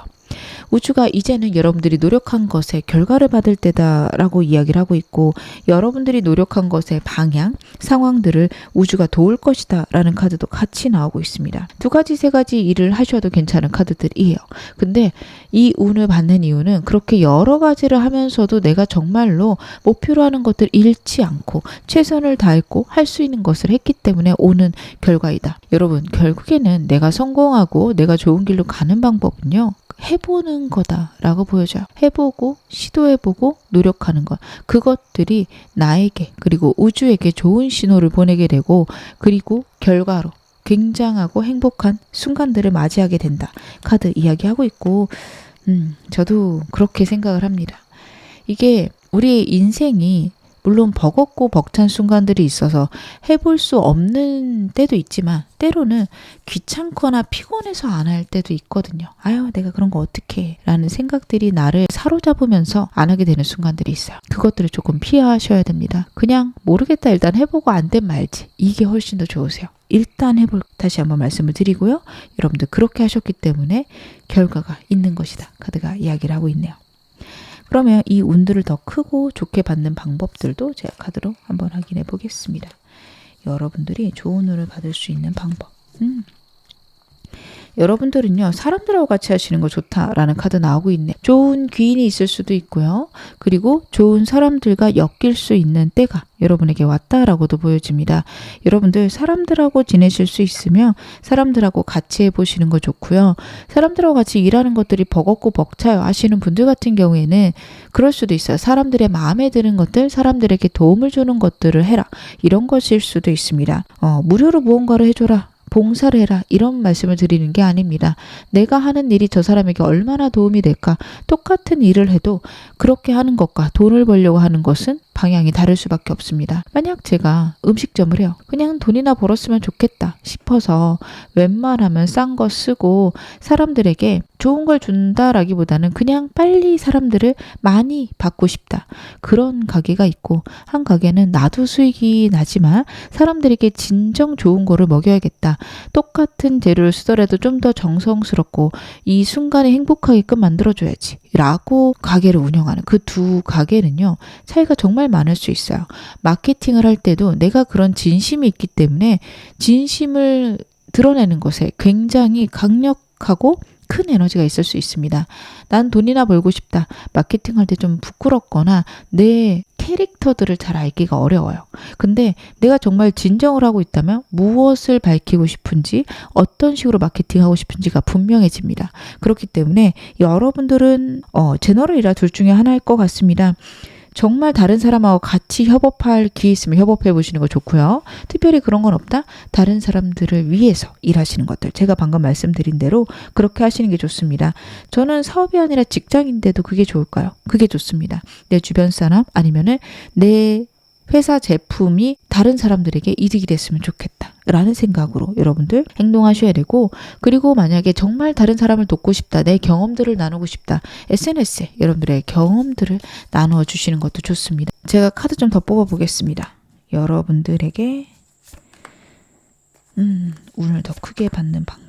우주가 이제는 여러분들이 노력한 것의 결과를 받을 때다라고 이야기를 하고 있고 여러분들이 노력한 것의 방향, 상황들을 우주가 도울 것이다 라는 카드도 같이 나오고 있습니다. 2가지, 3가지 일을 하셔도 괜찮은 카드들이에요. 근데 이 운을 받는 이유는 그렇게 여러 가지를 하면서도 내가 정말로 목표로 하는 것들 잃지 않고 최선을 다했고 할 수 있는 것을 했기 때문에 오는 결과이다. 여러분 결국에는 내가 성공하고 내가 좋은 길로 가는 방법은요. 해보는 거다라고 보여져요. 해보고 시도해보고 노력하는 것. 그것들이 나에게 그리고 우주에게 좋은 신호를 보내게 되고 그리고 결과로 굉장하고 행복한 순간들을 맞이하게 된다. 카드 이야기하고 있고 저도 그렇게 생각을 합니다. 이게 우리의 인생이 물론 버겁고 벅찬 순간들이 있어서 해볼 수 없는 때도 있지만 때로는 귀찮거나 피곤해서 안 할 때도 있거든요. 아유 내가 그런 거 어떡해 라는 생각들이 나를 사로잡으면서 안 하게 되는 순간들이 있어요. 그것들을 조금 피하셔야 됩니다. 그냥 모르겠다 일단 해보고 안 된 말지 이게 훨씬 더 좋으세요. 일단 해볼 다시 한번 말씀을 드리고요. 여러분들 그렇게 하셨기 때문에 결과가 있는 것이다. 카드가 이야기를 하고 있네요. 그러면 이 운들을 더 크고 좋게 받는 방법들도 제가 카드로 한번 확인해 보겠습니다. 여러분들이 좋은 운을 받을 수 있는 방법. 여러분들은요. 사람들하고 같이 하시는 거 좋다라는 카드 나오고 있네. 좋은 귀인이 있을 수도 있고요. 그리고 좋은 사람들과 엮일 수 있는 때가 여러분에게 왔다라고도 보여집니다. 여러분들 사람들하고 지내실 수 있으면 사람들하고 같이 해보시는 거 좋고요. 사람들하고 같이 일하는 것들이 버겁고 벅차요 하시는 분들 같은 경우에는 그럴 수도 있어요. 사람들의 마음에 드는 것들, 사람들에게 도움을 주는 것들을 해라. 이런 것일 수도 있습니다. 무료로 무언가를 해줘라. 봉사를 해라 이런 말씀을 드리는 게 아닙니다. 내가 하는 일이 저 사람에게 얼마나 도움이 될까? 똑같은 일을 해도 그렇게 하는 것과 돈을 벌려고 하는 것은 방향이 다를 수밖에 없습니다. 만약 제가 음식점을 해요. 그냥 돈이나 벌었으면 좋겠다 싶어서 웬만하면 싼 거 쓰고 사람들에게 좋은 걸 준다라기보다는 그냥 빨리 사람들을 많이 받고 싶다. 그런 가게가 있고, 한 가게는 나도 수익이 나지만 사람들에게 진정 좋은 거를 먹여야겠다. 똑같은 재료를 쓰더라도 좀 더 정성스럽고 이 순간에 행복하게끔 만들어줘야지 라고 가게를 운영하는 그 두 가게는요, 차이가 정말 많을 수 있어요. 마케팅을 할 때도 내가 그런 진심이 있기 때문에 진심을 드러내는 것에 굉장히 강력하고 큰 에너지가 있을 수 있습니다. 난 돈이나 벌고 싶다. 마케팅할 때 좀 부끄럽거나 내 캐릭터들을 잘 알기가 어려워요. 근데 내가 정말 진정을 하고 있다면 무엇을 밝히고 싶은지, 어떤 식으로 마케팅하고 싶은지가 분명해집니다. 그렇기 때문에 여러분들은 제너럴이라 둘 중에 하나일 것 같습니다. 정말 다른 사람하고 같이 협업할 기회 있으면 협업해 보시는 거 좋고요. 특별히 그런 건 없다? 다른 사람들을 위해서 일하시는 것들. 제가 방금 말씀드린 대로 그렇게 하시는 게 좋습니다. 저는 사업이 아니라 직장인데도 그게 좋을까요? 그게 좋습니다. 내 주변 사람 아니면은 내 회사 제품이 다른 사람들에게 이득이 됐으면 좋겠다 라는 생각으로 여러분들 행동하셔야 되고, 그리고 만약에 정말 다른 사람을 돕고 싶다, 내 경험들을 나누고 싶다, SNS에 여러분들의 경험들을 나누어 주시는 것도 좋습니다. 제가 카드 좀 더 뽑아 보겠습니다. 여러분들에게 운을 더 크게 받는 방법.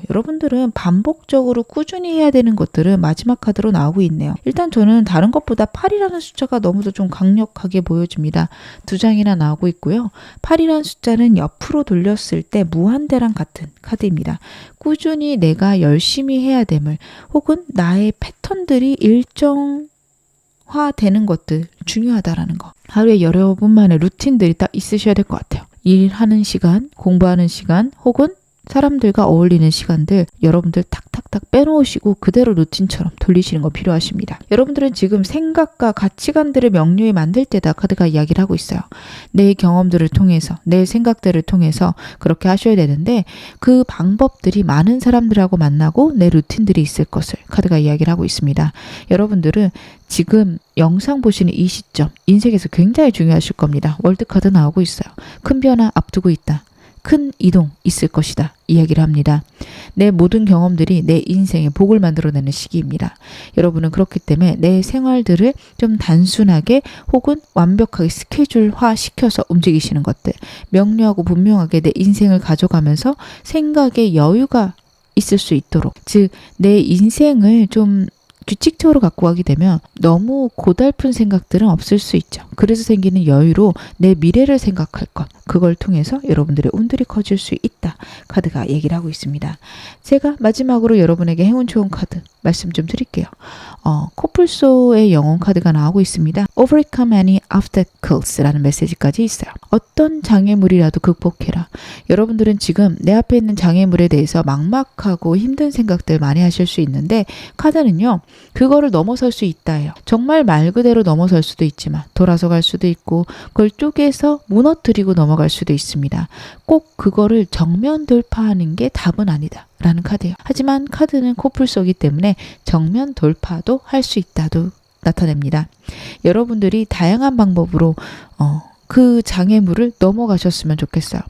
여러분들은 반복적으로 꾸준히 해야 되는 것들은 마지막 카드로 나오고 있네요. 일단 저는 다른 것보다 8이라는 숫자가 너무도 좀 강력하게 보여집니다. 두 장이나 나오고 있고요. 8이라는 숫자는 옆으로 돌렸을 때 무한대랑 같은 카드입니다. 꾸준히 내가 열심히 해야 됨을, 혹은 나의 패턴들이 일정화되는 것들 중요하다라는 거. 하루에 여러 분만의 루틴들이 딱 있으셔야 될 것 같아요. 일하는 시간, 공부하는 시간, 혹은 사람들과 어울리는 시간들 여러분들 탁탁탁 빼놓으시고 그대로 루틴처럼 돌리시는 거 필요하십니다. 여러분들은 지금 생각과 가치관들을 명료히 만들 때다 카드가 이야기를 하고 있어요. 내 경험들을 통해서, 내 생각들을 통해서 그렇게 하셔야 되는데, 그 방법들이 많은 사람들하고 만나고 내 루틴들이 있을 것을 카드가 이야기를 하고 있습니다. 여러분들은 지금 영상 보시는 이 시점, 인생에서 굉장히 중요하실 겁니다. 월드카드 나오고 있어요. 큰 변화 앞두고 있다. 큰 이동 있을 것이다 이야기를 합니다. 내 모든 경험들이 내 인생의 복을 만들어내는 시기입니다. 여러분은 그렇기 때문에 내 생활들을 좀 단순하게 혹은 완벽하게 스케줄화 시켜서 움직이시는 것들, 명료하고 분명하게 내 인생을 가져가면서 생각에 여유가 있을 수 있도록, 즉 내 인생을 좀 규칙적으로 갖고 가게 되면 너무 고달픈 생각들은 없을 수 있죠. 그래서 생기는 여유로 내 미래를 생각할 것, 그걸 통해서 여러분들의 운들이 커질 수 있다 카드가 얘기를 하고 있습니다. 제가 마지막으로 여러분에게 행운 좋은 카드 말씀 좀 드릴게요. 코뿔소의 영혼 카드가 나오고 있습니다. Overcome any obstacles 라는 메시지까지 있어요. 어떤 장애물이라도 극복해라. 여러분들은 지금 내 앞에 있는 장애물에 대해서 막막하고 힘든 생각들 많이 하실 수 있는데, 카드는요, 그거를 넘어설 수 있다예요. 정말 말 그대로 넘어설 수도 있지만 돌아서 갈 수도 있고, 그걸 쪼개서 무너뜨리고 넘어갈 수도 있습니다. 꼭 그거를 정면 돌파하는 게 답은 아니다 라는 카드예요. 하지만 카드는 코뿔소이기 때문에 정면 돌파도 할 수 있다도 나타냅니다. 여러분들이 다양한 방법으로 그 장애물을 넘어가셨으면 좋겠어요.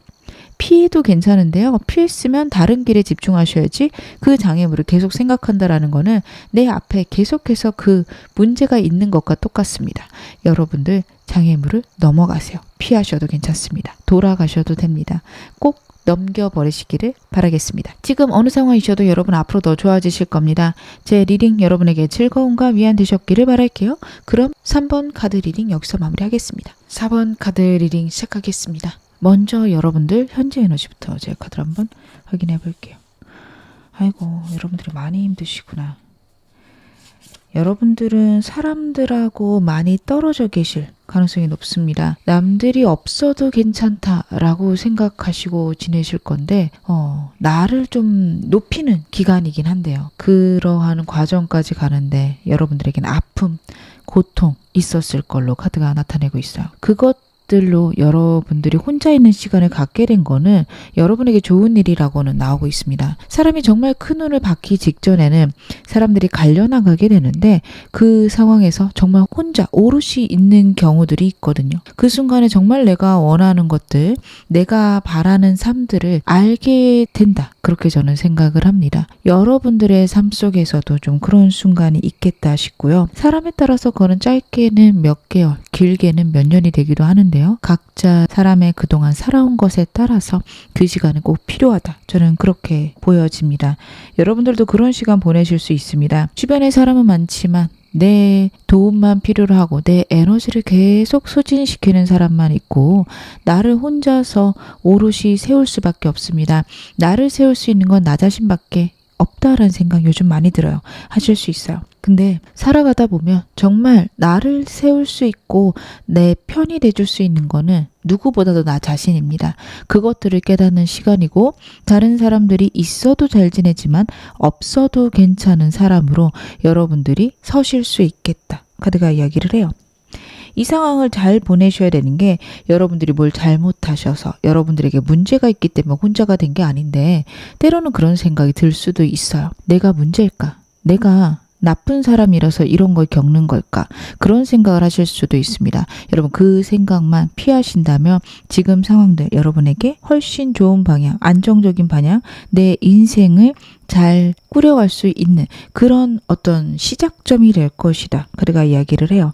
피해도 괜찮은데요. 피했으면 다른 길에 집중하셔야지 그 장애물을 계속 생각한다라는 거는 내 앞에 계속해서 그 문제가 있는 것과 똑같습니다. 여러분들 장애물을 넘어가세요. 피하셔도 괜찮습니다. 돌아가셔도 됩니다. 꼭 넘겨버리시기를 바라겠습니다. 지금 어느 상황이셔도 여러분 앞으로 더 좋아지실 겁니다. 제 리딩 여러분에게 즐거움과 위안 되셨기를 바랄게요. 그럼 3번 카드 리딩 여기서 마무리하겠습니다. 4번 카드 리딩 시작하겠습니다. 먼저 여러분들 현재 에너지부터 제가 카드를 한번 확인해 볼게요. 아이고, 여러분들이 많이 힘드시구나. 여러분들은 사람들하고 많이 떨어져 계실 가능성이 높습니다. 남들이 없어도 괜찮다라고 생각하시고 지내실 건데 나를 좀 높이는 기간이긴 한데요. 그러한 과정까지 가는데 여러분들에게는 아픔, 고통 있었을 걸로 카드가 나타내고 있어요. 그것 것들로 여러분들이 혼자 있는 시간을 갖게 된 거는 여러분에게 좋은 일이라고는 나오고 있습니다. 사람이 정말 큰 운을 받기 직전에는 사람들이 갈려나가게 되는데 그 상황에서 정말 혼자 오롯이 있는 경우들이 있거든요. 그 순간에 정말 내가 원하는 것들, 내가 바라는 삶들을 알게 된다. 그렇게 저는 생각을 합니다. 여러분들의 삶 속에서도 좀 그런 순간이 있겠다 싶고요. 사람에 따라서 그거는 짧게는 몇 개월, 길게는 몇 년이 되기도 하는데요. 각자 사람의 그동안 살아온 것에 따라서 그 시간은 꼭 필요하다. 저는 그렇게 보여집니다. 여러분들도 그런 시간 보내실 수 있습니다. 주변에 사람은 많지만 내 도움만 필요로 하고 내 에너지를 계속 소진시키는 사람만 있고 나를 혼자서 오롯이 세울 수밖에 없습니다. 나를 세울 수 있는 건 나 자신밖에 없다라는 생각 요즘 많이 들어요. 하실 수 있어요. 근데 살아가다 보면 정말 나를 세울 수 있고 내 편이 돼줄 수 있는 거는 누구보다도 나 자신입니다. 그것들을 깨닫는 시간이고 다른 사람들이 있어도 잘 지내지만 없어도 괜찮은 사람으로 여러분들이 서실 수 있겠다. 카드가 이야기를 해요. 이 상황을 잘 보내셔야 되는 게 여러분들이 뭘 잘못하셔서 여러분들에게 문제가 있기 때문에 혼자가 된 게 아닌데 때로는 그런 생각이 들 수도 있어요. 내가 문제일까? 내가 나쁜 사람이라서 이런 걸 겪는 걸까? 그런 생각을 하실 수도 있습니다. 여러분 그 생각만 피하신다면 지금 상황들 여러분에게 훨씬 좋은 방향, 안정적인 방향, 내 인생을 잘 꾸려갈 수 있는 그런 어떤 시작점이 될 것이다. 그래가 이야기를 해요.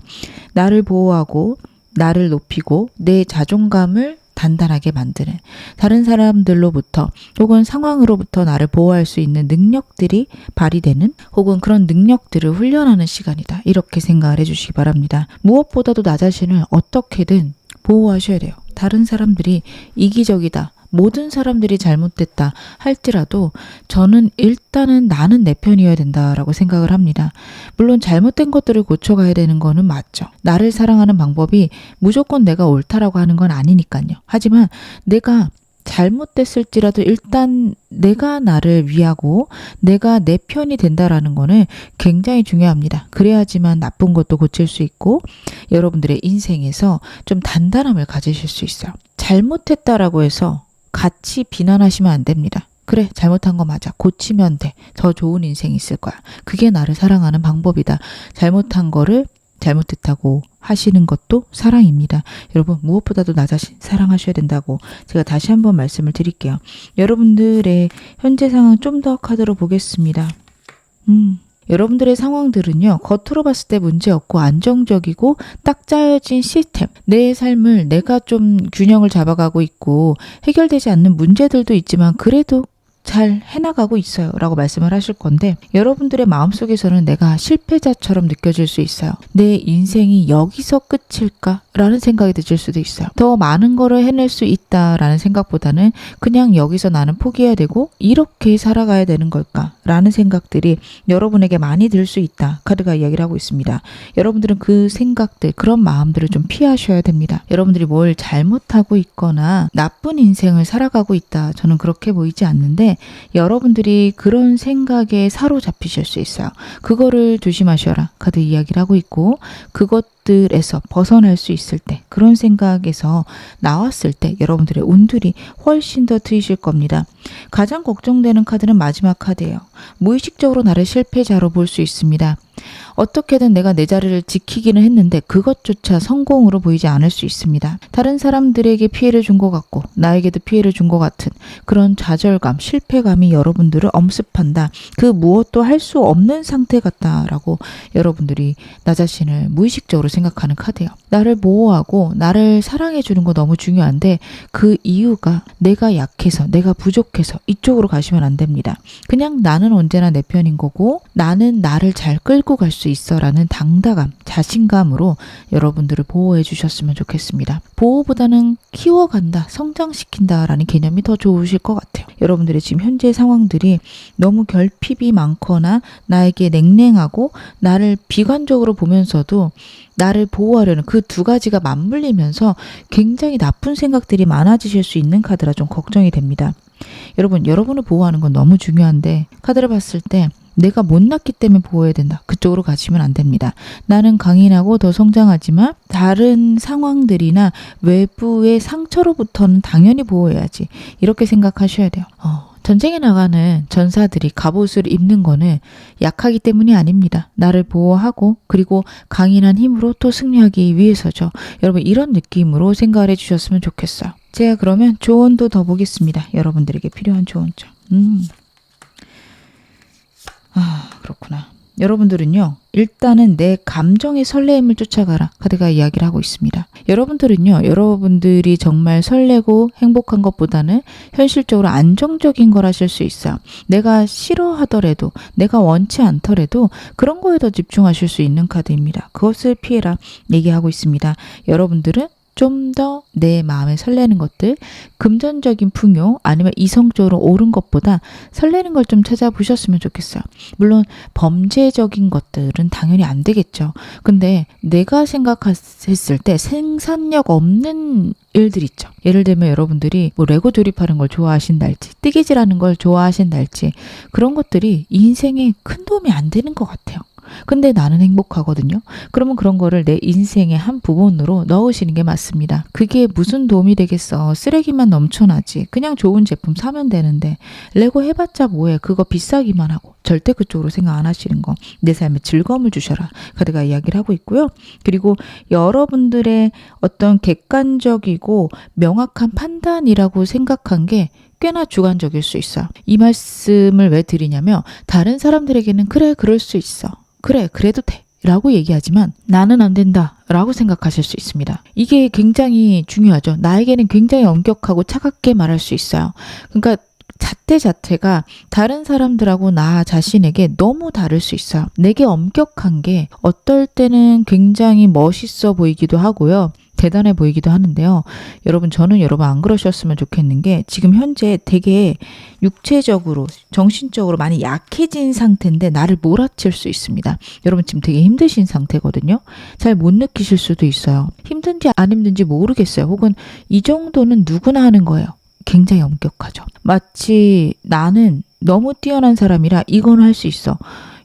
나를 보호하고 나를 높이고 내 자존감을 단단하게 만드는 다른 사람들로부터 혹은 상황으로부터 나를 보호할 수 있는 능력들이 발휘되는 혹은 그런 능력들을 훈련하는 시간이다. 이렇게 생각을 해주시기 바랍니다. 무엇보다도 나 자신을 어떻게든 보호하셔야 돼요. 다른 사람들이 이기적이다. 모든 사람들이 잘못됐다 할지라도 저는 일단은 나는 내 편이어야 된다라고 생각을 합니다. 물론 잘못된 것들을 고쳐가야 되는 거는 맞죠. 나를 사랑하는 방법이 무조건 내가 옳다라고 하는 건 아니니까요. 하지만 내가 잘못됐을지라도 일단 내가 나를 위하고 내가 내 편이 된다라는 거는 굉장히 중요합니다. 그래야지만 나쁜 것도 고칠 수 있고 여러분들의 인생에서 좀 단단함을 가지실 수 있어요. 잘못했다라고 해서 같이 비난하시면 안 됩니다. 그래, 잘못한 거 맞아. 고치면 돼. 더 좋은 인생이 있을 거야. 그게 나를 사랑하는 방법이다. 잘못한 거를 잘못했다고 하시는 것도 사랑입니다. 여러분 무엇보다도 나 자신 사랑하셔야 된다고 제가 다시 한번 말씀을 드릴게요. 여러분들의 현재 상황 좀 더 카드로 보겠습니다. 여러분들의 상황들은요. 겉으로 봤을 때 문제없고 안정적이고 딱 짜여진 시스템. 내 삶을 내가 좀 균형을 잡아가고 있고 해결되지 않는 문제들도 있지만 그래도 잘 해나가고 있어요 라고 말씀을 하실 건데 여러분들의 마음속에서는 내가 실패자처럼 느껴질 수 있어요. 내 인생이 여기서 끝일까? 라는 생각이 드실 수도 있어요. 더 많은 거를 해낼 수 있다라는 생각보다는 그냥 여기서 나는 포기해야 되고 이렇게 살아가야 되는 걸까? 라는 생각들이 여러분에게 많이 들 수 있다. 카드가 이야기를 하고 있습니다. 여러분들은 그 생각들, 그런 마음들을 좀 피하셔야 됩니다. 여러분들이 뭘 잘못하고 있거나 나쁜 인생을 살아가고 있다. 저는 그렇게 보이지 않는데 여러분들이 그런 생각에 사로잡히실 수 있어요. 그거를 조심하셔라. 카드 이야기를 하고 있고 그것들에서 벗어날 수 있을 때 그런 생각에서 나왔을 때 여러분들의 운들이 훨씬 더 트이실 겁니다. 가장 걱정되는 카드는 마지막 카드예요. 무의식적으로 나를 실패자로 볼 수 있습니다. 어떻게든 내가 내 자리를 지키기는 했는데 그것조차 성공으로 보이지 않을 수 있습니다. 다른 사람들에게 피해를 준 것 같고 나에게도 피해를 준 것 같은 그런 좌절감, 실패감이 여러분들을 엄습한다. 그 무엇도 할 수 없는 상태 같다라고 여러분들이 나 자신을 무의식적으로 생각하는 카드예요. 나를 보호하고 나를 사랑해 주는 거 너무 중요한데 그 이유가 내가 약해서 내가 부족해서 이쪽으로 가시면 안 됩니다. 그냥 나는 언제나 내 편인 거고 나는 나를 잘 끌고 갈 수 있어 라는 당당함, 자신감으로 여러분들을 보호해 주셨으면 좋겠습니다. 보호보다는 키워간다, 성장시킨다 라는 개념이 더 좋으실 것 같아요. 여러분들의 지금 현재 상황들이 너무 결핍이 많거나 나에게 냉랭하고 나를 비관적으로 보면서도 나를 보호하려는 그 두 가지가 맞물리면서 굉장히 나쁜 생각들이 많아지실 수 있는 카드라 좀 걱정이 됩니다. 여러분, 여러분을 보호하는 건 너무 중요한데 카드를 봤을 때 내가 못났기 때문에 보호해야 된다. 그쪽으로 가시면 안 됩니다. 나는 강인하고 더 성장하지만 다른 상황들이나 외부의 상처로부터는 당연히 보호해야지. 이렇게 생각하셔야 돼요. 전쟁에 나가는 전사들이 갑옷을 입는 거는 약하기 때문이 아닙니다. 나를 보호하고 그리고 강인한 힘으로 또 승리하기 위해서죠. 여러분 이런 느낌으로 생각을 해주셨으면 좋겠어요. 제가 그러면 조언도 더 보겠습니다. 여러분들에게 필요한 조언죠. 그렇구나. 여러분들은요. 일단은 내 감정의 설레임을 쫓아가라. 카드가 이야기를 하고 있습니다. 여러분들은요. 여러분들이 정말 설레고 행복한 것보다는 현실적으로 안정적인 걸 하실 수 있어요. 내가 싫어하더라도 내가 원치 않더라도 그런 거에 더 집중하실 수 있는 카드입니다. 그것을 피해라 얘기하고 있습니다. 여러분들은 좀 더 내 마음에 설레는 것들, 금전적인 풍요 아니면 이성적으로 옳은 것보다 설레는 걸 좀 찾아보셨으면 좋겠어요. 물론 범죄적인 것들은 당연히 안 되겠죠. 근데 내가 생각했을 때 생산력 없는 일들 있죠. 예를 들면 여러분들이 뭐 레고 조립하는 걸 좋아하신달지 뜨개질하는 걸 좋아하신달지 그런 것들이 인생에 큰 도움이 안 되는 것 같아요. 근데 나는 행복하거든요. 그러면 그런 거를 내 인생의 한 부분으로 넣으시는 게 맞습니다. 그게 무슨 도움이 되겠어. 쓰레기만 넘쳐나지. 그냥 좋은 제품 사면 되는데 레고 해봤자 뭐해. 그거 비싸기만 하고. 절대 그쪽으로 생각 안 하시는 거. 내 삶에 즐거움을 주셔라. 카드가 이야기를 하고 있고요. 그리고 여러분들의 어떤 객관적이고 명확한 판단이라고 생각한 게 꽤나 주관적일 수 있어요. 이 말씀을 왜 드리냐면 다른 사람들에게는 그래 그럴 수 있어. 그래 그래도 돼 라고 얘기하지만 나는 안 된다 라고 생각하실 수 있습니다. 이게 굉장히 중요하죠. 나에게는 굉장히 엄격하고 차갑게 말할 수 있어요. 그러니까 잣대 자체가 다른 사람들하고 나 자신에게 너무 다를 수 있어요. 내게 엄격한 게 어떨 때는 굉장히 멋있어 보이기도 하고요. 대단해 보이기도 하는데요. 여러분 저는 여러분 안 그러셨으면 좋겠는 게 지금 현재 되게 육체적으로 정신적으로 많이 약해진 상태인데 나를 몰아칠 수 있습니다. 여러분 지금 되게 힘드신 상태거든요. 잘 못 느끼실 수도 있어요. 힘든지 안 힘든지 모르겠어요. 혹은 이 정도는 누구나 하는 거예요. 굉장히 엄격하죠. 마치 나는 너무 뛰어난 사람이라 이건 할 수 있어.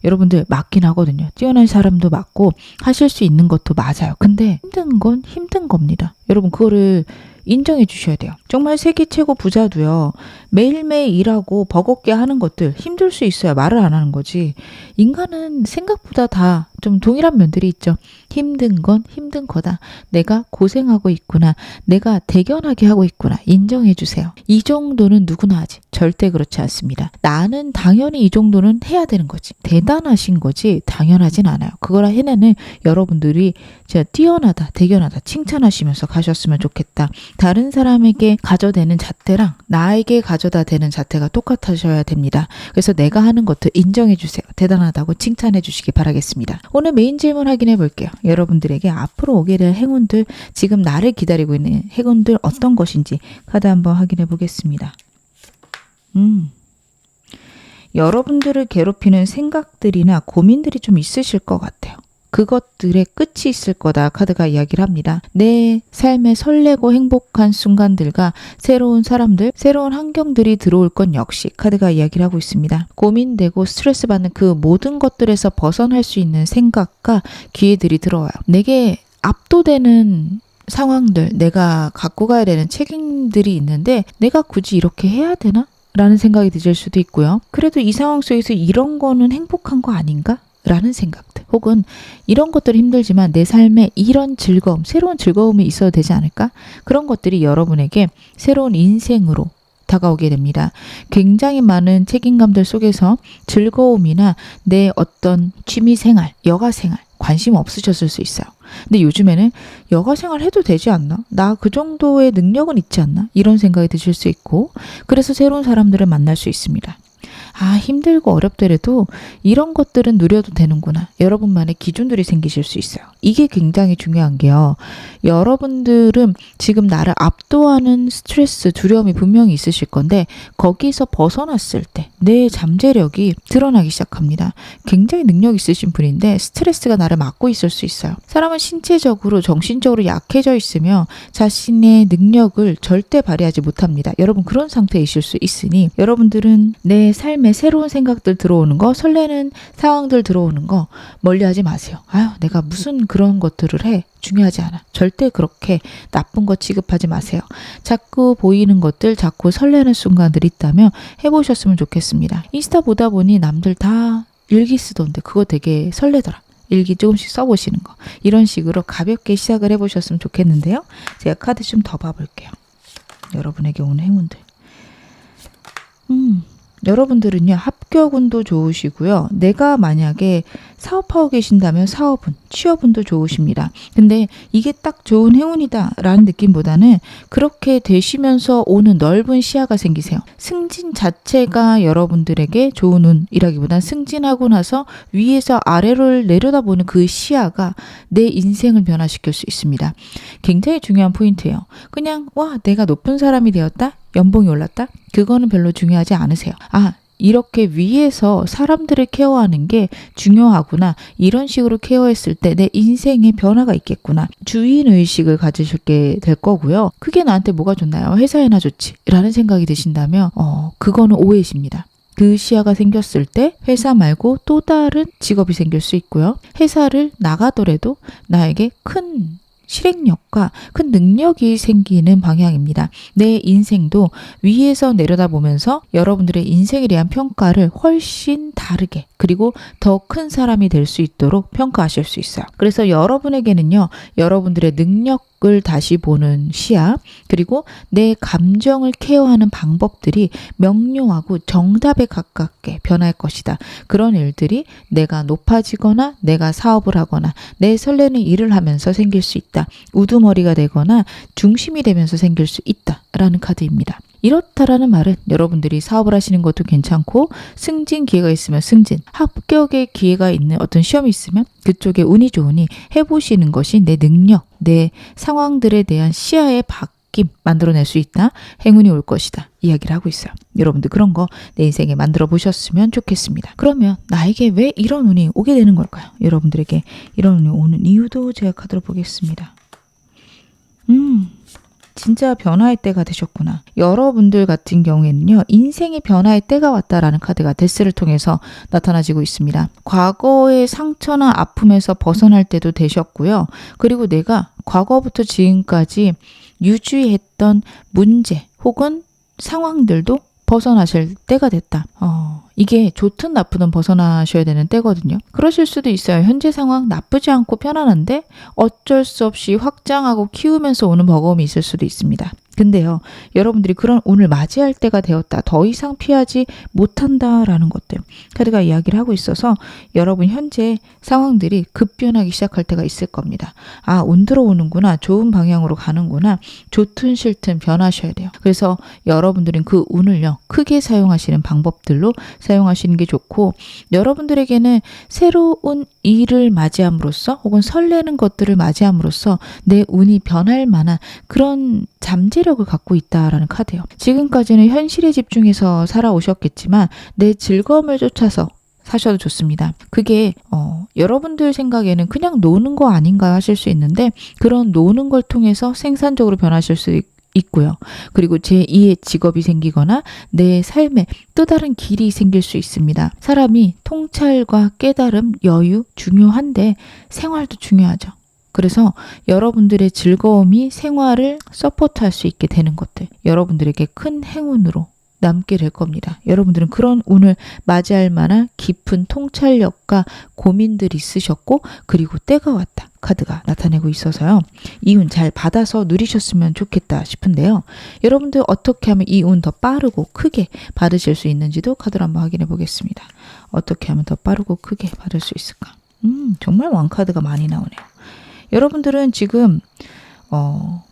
여러분들 맞긴 하거든요. 뛰어난 사람도 맞고 하실 수 있는 것도 맞아요. 근데 힘든 건 힘든 겁니다. 여러분 그거를 인정해 주셔야 돼요. 정말 세계 최고 부자도요. 매일매일 일하고 버겁게 하는 것들 힘들 수 있어야 말을 안 하는 거지. 인간은 생각보다 다 좀 동일한 면들이 있죠. 힘든 건 힘든 거다. 내가 고생하고 있구나. 내가 대견하게 하고 있구나. 인정해 주세요. 이 정도는 누구나 하지. 절대 그렇지 않습니다. 나는 당연히 이 정도는 해야 되는 거지. 대단하신 거지 당연하진 않아요. 그걸 해내는 여러분들이 진짜 뛰어나다, 대견하다 칭찬하시면서 가셨으면 좋겠다. 다른 사람에게 가져대는 잣대랑 나에게 가져다 대는 잣대가 똑같으셔야 됩니다. 그래서 내가 하는 것도 인정해 주세요. 대단하다고 칭찬해 주시기 바라겠습니다. 오늘 메인 질문 확인해 볼게요. 여러분들에게 앞으로 오게 될 행운들, 지금 나를 기다리고 있는 행운들 어떤 것인지 카드 한번 확인해 보겠습니다. 여러분들을 괴롭히는 생각들이나 고민들이 좀 있으실 것 같아요. 그것들의 끝이 있을 거다 카드가 이야기를 합니다. 내 삶에 설레고 행복한 순간들과 새로운 사람들, 새로운 환경들이 들어올 건 역시 카드가 이야기를 하고 있습니다. 고민되고 스트레스 받는 그 모든 것들에서 벗어날 수 있는 생각과 기회들이 들어와요. 내게 압도되는 상황들, 내가 갖고 가야 되는 책임들이 있는데 내가 굳이 이렇게 해야 되나? 라는 생각이 드실 수도 있고요. 그래도 이 상황 속에서 이런 거는 행복한 거 아닌가? 라는 생각들, 혹은 이런 것들이 힘들지만 내 삶에 이런 즐거움, 새로운 즐거움이 있어도 되지 않을까? 그런 것들이 여러분에게 새로운 인생으로 다가오게 됩니다. 굉장히 많은 책임감들 속에서 즐거움이나 내 어떤 취미생활, 여가생활 관심 없으셨을 수 있어요. 근데 요즘에는 여가생활 해도 되지 않나? 나 그 정도의 능력은 있지 않나? 이런 생각이 드실 수 있고, 그래서 새로운 사람들을 만날 수 있습니다. 힘들고 어렵더라도 이런 것들은 누려도 되는구나. 여러분만의 기준들이 생기실 수 있어요. 이게 굉장히 중요한 게요. 여러분들은 지금 나를 압도하는 스트레스, 두려움이 분명히 있으실 건데 거기서 벗어났을 때 내 잠재력이 드러나기 시작합니다. 굉장히 능력 있으신 분인데 스트레스가 나를 막고 있을 수 있어요. 사람은 신체적으로, 정신적으로 약해져 있으며 자신의 능력을 절대 발휘하지 못합니다. 여러분 그런 상태이실 수 있으니 여러분들은 내 삶에 새로운 생각들 들어오는 거, 설레는 상황들 들어오는 거 멀리하지 마세요. 아유, 내가 무슨 그런 것들을 해. 중요하지 않아. 절대 그렇게 나쁜 거 취급하지 마세요. 자꾸 보이는 것들, 자꾸 설레는 순간들이 있다면 해보셨으면 좋겠습니다. 인스타 보다 보니 남들 다 일기 쓰던데 그거 되게 설레더라. 일기 조금씩 써보시는 거. 이런 식으로 가볍게 시작을 해보셨으면 좋겠는데요. 제가 카드 좀 더 봐볼게요. 여러분에게 오는 행운들. 여러분들은요, 합격운도 좋으시고요. 내가 만약에 사업하고 계신다면 사업운, 취업운도 좋으십니다. 근데 이게 딱 좋은 행운이다 라는 느낌보다는 그렇게 되시면서 오는 넓은 시야가 생기세요. 승진 자체가 여러분들에게 좋은 운이라기보단 승진하고 나서 위에서 아래를 내려다보는 그 시야가 내 인생을 변화시킬 수 있습니다. 굉장히 중요한 포인트예요. 그냥 와, 내가 높은 사람이 되었다? 연봉이 올랐다? 그거는 별로 중요하지 않으세요. 아, 이렇게 위에서 사람들을 케어하는 게 중요하구나. 이런 식으로 케어했을 때 내 인생에 변화가 있겠구나. 주인의식을 가지시게 될 거고요. 그게 나한테 뭐가 좋나요? 회사에나 좋지 라는 생각이 드신다면 그거는 오해십니다. 그 시야가 생겼을 때 회사 말고 또 다른 직업이 생길 수 있고요. 회사를 나가더라도 나에게 큰 실행력과 큰 능력이 생기는 방향입니다. 내 인생도 위에서 내려다보면서 여러분들의 인생에 대한 평가를 훨씬 다르게 그리고 더 큰 사람이 될 수 있도록 평가하실 수 있어요. 그래서 여러분에게는요, 여러분들의 능력을 다시 보는 시야 그리고 내 감정을 케어하는 방법들이 명료하고 정답에 가깝게 변할 것이다. 그런 일들이 내가 높아지거나 내가 사업을 하거나 내 설레는 일을 하면서 생길 수 있다. 우두머리가 되거나 중심이 되면서 생길 수 있다라는 카드입니다. 이렇다라는 말은 여러분들이 사업을 하시는 것도 괜찮고 승진 기회가 있으면 승진, 합격의 기회가 있는 어떤 시험이 있으면 그쪽에 운이 좋으니 해보시는 것이 내 능력, 내 상황들에 대한 시야의 바뀜 만들어낼 수 있다. 행운이 올 것이다. 이야기를 하고 있어요. 여러분들 그런 거 내 인생에 만들어 보셨으면 좋겠습니다. 그러면 나에게 왜 이런 운이 오게 되는 걸까요? 여러분들에게 이런 운이 오는 이유도 제가 카드로 보겠습니다. 진짜 변화의 때가 되셨구나. 여러분들 같은 경우에는요, 인생의 변화의 때가 왔다라는 카드가 데스를 통해서 나타나지고 있습니다. 과거의 상처나 아픔에서 벗어날 때도 되셨고요. 그리고 내가 과거부터 지금까지 유지했던 문제 혹은 상황들도 벗어나실 때가 됐다. 이게 좋든 나쁘든 벗어나셔야 되는 때거든요. 그러실 수도 있어요. 현재 상황 나쁘지 않고 편안한데 어쩔 수 없이 확장하고 키우면서 오는 버거움이 있을 수도 있습니다. 근데요, 여러분들이 그런 운을 맞이할 때가 되었다. 더 이상 피하지 못한다라는 것들. 카드가 이야기를 하고 있어서 여러분 현재 상황들이 급변하기 시작할 때가 있을 겁니다. 아, 운 들어오는구나. 좋은 방향으로 가는구나. 좋든 싫든 변하셔야 돼요. 그래서 여러분들은 그 운을요, 크게 사용하시는 방법들로 사용하시는 게 좋고, 여러분들에게는 새로운 일을 맞이함으로써 혹은 설레는 것들을 맞이함으로써 내 운이 변할 만한 그런 잠재력을 갖고 있다라는 카드예요. 지금까지는 현실에 집중해서 살아오셨겠지만 내 즐거움을 쫓아서 사셔도 좋습니다. 그게 여러분들 생각에는 그냥 노는 거 아닌가 하실 수 있는데 그런 노는 걸 통해서 생산적으로 변하실 수 있고요. 그리고 제2의 직업이 생기거나 내 삶에 또 다른 길이 생길 수 있습니다. 사람이 통찰과 깨달음, 여유 중요한데 생활도 중요하죠. 그래서 여러분들의 즐거움이 생활을 서포트할 수 있게 되는 것들, 여러분들에게 큰 행운으로 남게 될 겁니다. 여러분들은 그런 운을 맞이할 만한 깊은 통찰력과 고민들이 있으셨고 그리고 때가 왔다. 카드가 나타내고 있어서요. 이 운 잘 받아서 누리셨으면 좋겠다 싶은데요. 여러분들 어떻게 하면 이 운 더 빠르고 크게 받으실 수 있는지도 카드로 한번 확인해 보겠습니다. 어떻게 하면 더 빠르고 크게 받을 수 있을까? 정말 왕카드가 많이 나오네요. 여러분들은 지금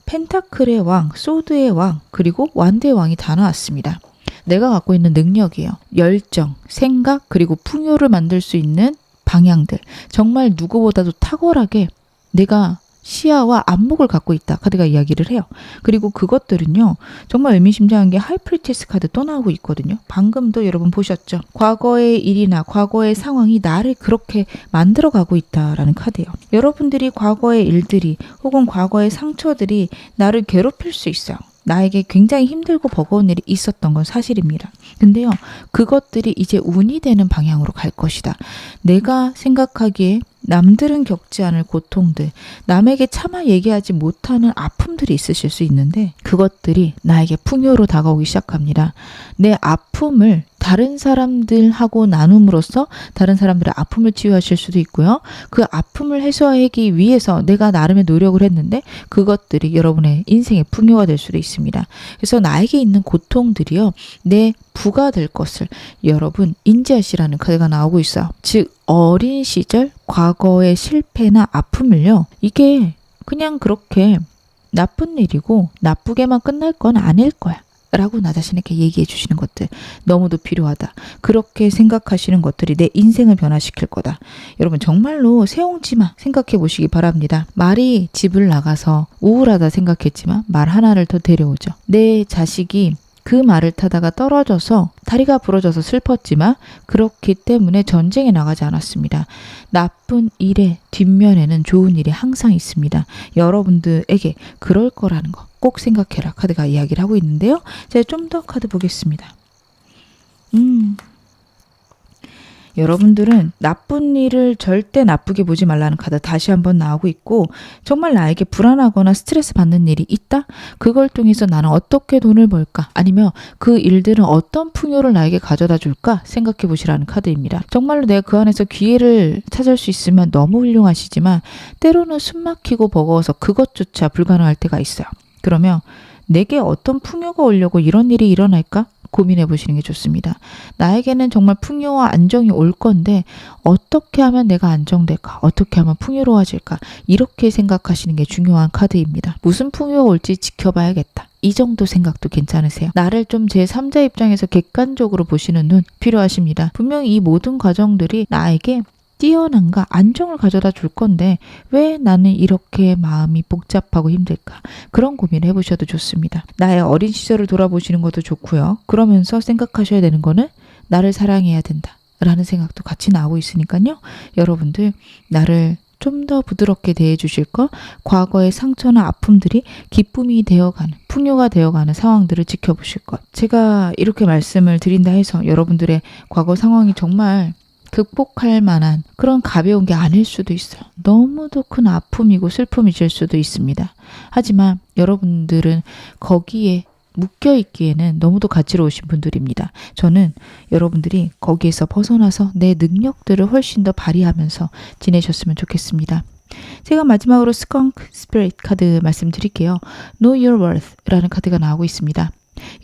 펜타클의 왕, 소드의 왕, 그리고 완대의 왕이 다 나왔습니다. 내가 갖고 있는 능력이에요. 열정, 생각, 그리고 풍요를 만들 수 있는 방향들. 정말 누구보다도 탁월하게 내가 시야와 안목을 갖고 있다. 카드가 이야기를 해요. 그리고 그것들은요. 정말 의미심장한 게 하이프리티스 카드 또 나오고 있거든요. 방금도 여러분 보셨죠? 과거의 일이나 과거의 상황이 나를 그렇게 만들어가고 있다라는 카드예요. 여러분들이 과거의 일들이 혹은 과거의 상처들이 나를 괴롭힐 수 있어요. 나에게 굉장히 힘들고 버거운 일이 있었던 건 사실입니다. 근데요. 그것들이 이제 운이 되는 방향으로 갈 것이다. 내가 생각하기에 남들은 겪지 않을 고통들, 남에게 차마 얘기하지 못하는 아픔들이 있으실 수 있는데 그것들이 나에게 풍요로 다가오기 시작합니다. 내 아픔을 다른 사람들하고 나눔으로써 다른 사람들의 아픔을 치유하실 수도 있고요. 그 아픔을 해소하기 위해서 내가 나름의 노력을 했는데 그것들이 여러분의 인생의 풍요가 될 수도 있습니다. 그래서 나에게 있는 고통들이요. 내 부가 될 것을 여러분 인지하시라는 카드가 나오고 있어요. 즉 어린 시절 과거의 실패나 아픔을요. 이게 그냥 그렇게 나쁜 일이고 나쁘게만 끝날 건 아닐 거야. 라고 나 자신에게 얘기해 주시는 것들 너무도 필요하다. 그렇게 생각하시는 것들이 내 인생을 변화시킬 거다. 여러분 정말로 세옹지마 생각해 보시기 바랍니다. 말이 집을 나가서 우울하다 생각했지만 말 하나를 더 데려오죠. 내 자식이 그 말을 타다가 떨어져서 다리가 부러져서 슬펐지만 그렇기 때문에 전쟁에 나가지 않았습니다. 나쁜 일의 뒷면에는 좋은 일이 항상 있습니다. 여러분들에게 그럴 거라는 거 꼭 생각해라. 카드가 이야기를 하고 있는데요. 제가 좀 더 카드 보겠습니다. 여러분들은 나쁜 일을 절대 나쁘게 보지 말라는 카드 다시 한번 나오고 있고 정말 나에게 불안하거나 스트레스 받는 일이 있다? 그걸 통해서 나는 어떻게 돈을 벌까? 아니면 그 일들은 어떤 풍요를 나에게 가져다 줄까? 생각해 보시라는 카드입니다. 정말로 내가 그 안에서 기회를 찾을 수 있으면 너무 훌륭하시지만 때로는 숨막히고 버거워서 그것조차 불가능할 때가 있어요. 그러면 내게 어떤 풍요가 오려고 이런 일이 일어날까? 고민해 보시는 게 좋습니다. 나에게는 정말 풍요와 안정이 올 건데 어떻게 하면 내가 안정될까? 어떻게 하면 풍요로워질까? 이렇게 생각하시는 게 중요한 카드입니다. 무슨 풍요가 올지 지켜봐야겠다. 이 정도 생각도 괜찮으세요? 나를 좀 제3자 입장에서 객관적으로 보시는 눈 필요하십니다. 분명히 이 모든 과정들이 나에게 뛰어난가 안정을 가져다 줄 건데 왜 나는 이렇게 마음이 복잡하고 힘들까? 그런 고민을 해보셔도 좋습니다. 나의 어린 시절을 돌아보시는 것도 좋고요. 그러면서 생각하셔야 되는 거는 나를 사랑해야 된다 라는 생각도 같이 나오고 있으니까요. 여러분들 나를 좀 더 부드럽게 대해 주실 것, 과거의 상처나 아픔들이 기쁨이 되어가는, 풍요가 되어가는 상황들을 지켜보실 것. 제가 이렇게 말씀을 드린다 해서 여러분들의 과거 상황이 정말 극복할 만한 그런 가벼운 게 아닐 수도 있어요. 너무도 큰 아픔이고 슬픔이실 수도 있습니다. 하지만 여러분들은 거기에 묶여있기에는 너무도 가치로우신 분들입니다. 저는 여러분들이 거기에서 벗어나서 내 능력들을 훨씬 더 발휘하면서 지내셨으면 좋겠습니다. 제가 마지막으로 스컹크 스피릿 카드 말씀드릴게요. Know Your Worth 라는 카드가 나오고 있습니다.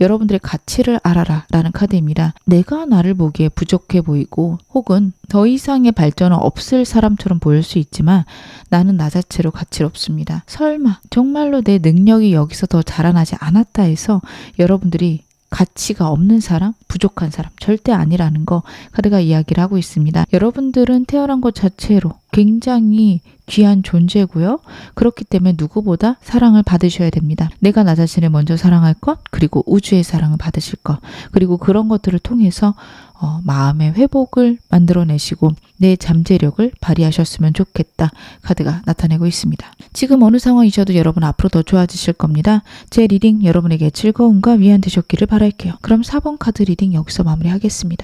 여러분들의 가치를 알아라 라는 카드입니다. 내가 나를 보기에 부족해 보이고 혹은 더 이상의 발전은 없을 사람처럼 보일 수 있지만 나는 나 자체로 가치롭습니다. 설마 정말로 내 능력이 여기서 더 자라나지 않았다 해서 여러분들이 가치가 없는 사람, 부족한 사람 절대 아니라는 거 카드가 이야기를 하고 있습니다. 여러분들은 태어난 것 자체로 굉장히 귀한 존재고요. 그렇기 때문에 누구보다 사랑을 받으셔야 됩니다. 내가 나 자신을 먼저 사랑할 것, 그리고 우주의 사랑을 받으실 것, 그리고 그런 것들을 통해서 마음의 회복을 만들어내시고 내 잠재력을 발휘하셨으면 좋겠다 카드가 나타내고 있습니다. 지금 어느 상황이셔도 여러분 앞으로 더 좋아지실 겁니다. 제 리딩 여러분에게 즐거움과 위안 되셨기를 바랄게요. 그럼 4번 카드 리딩 여기서 마무리하겠습니다.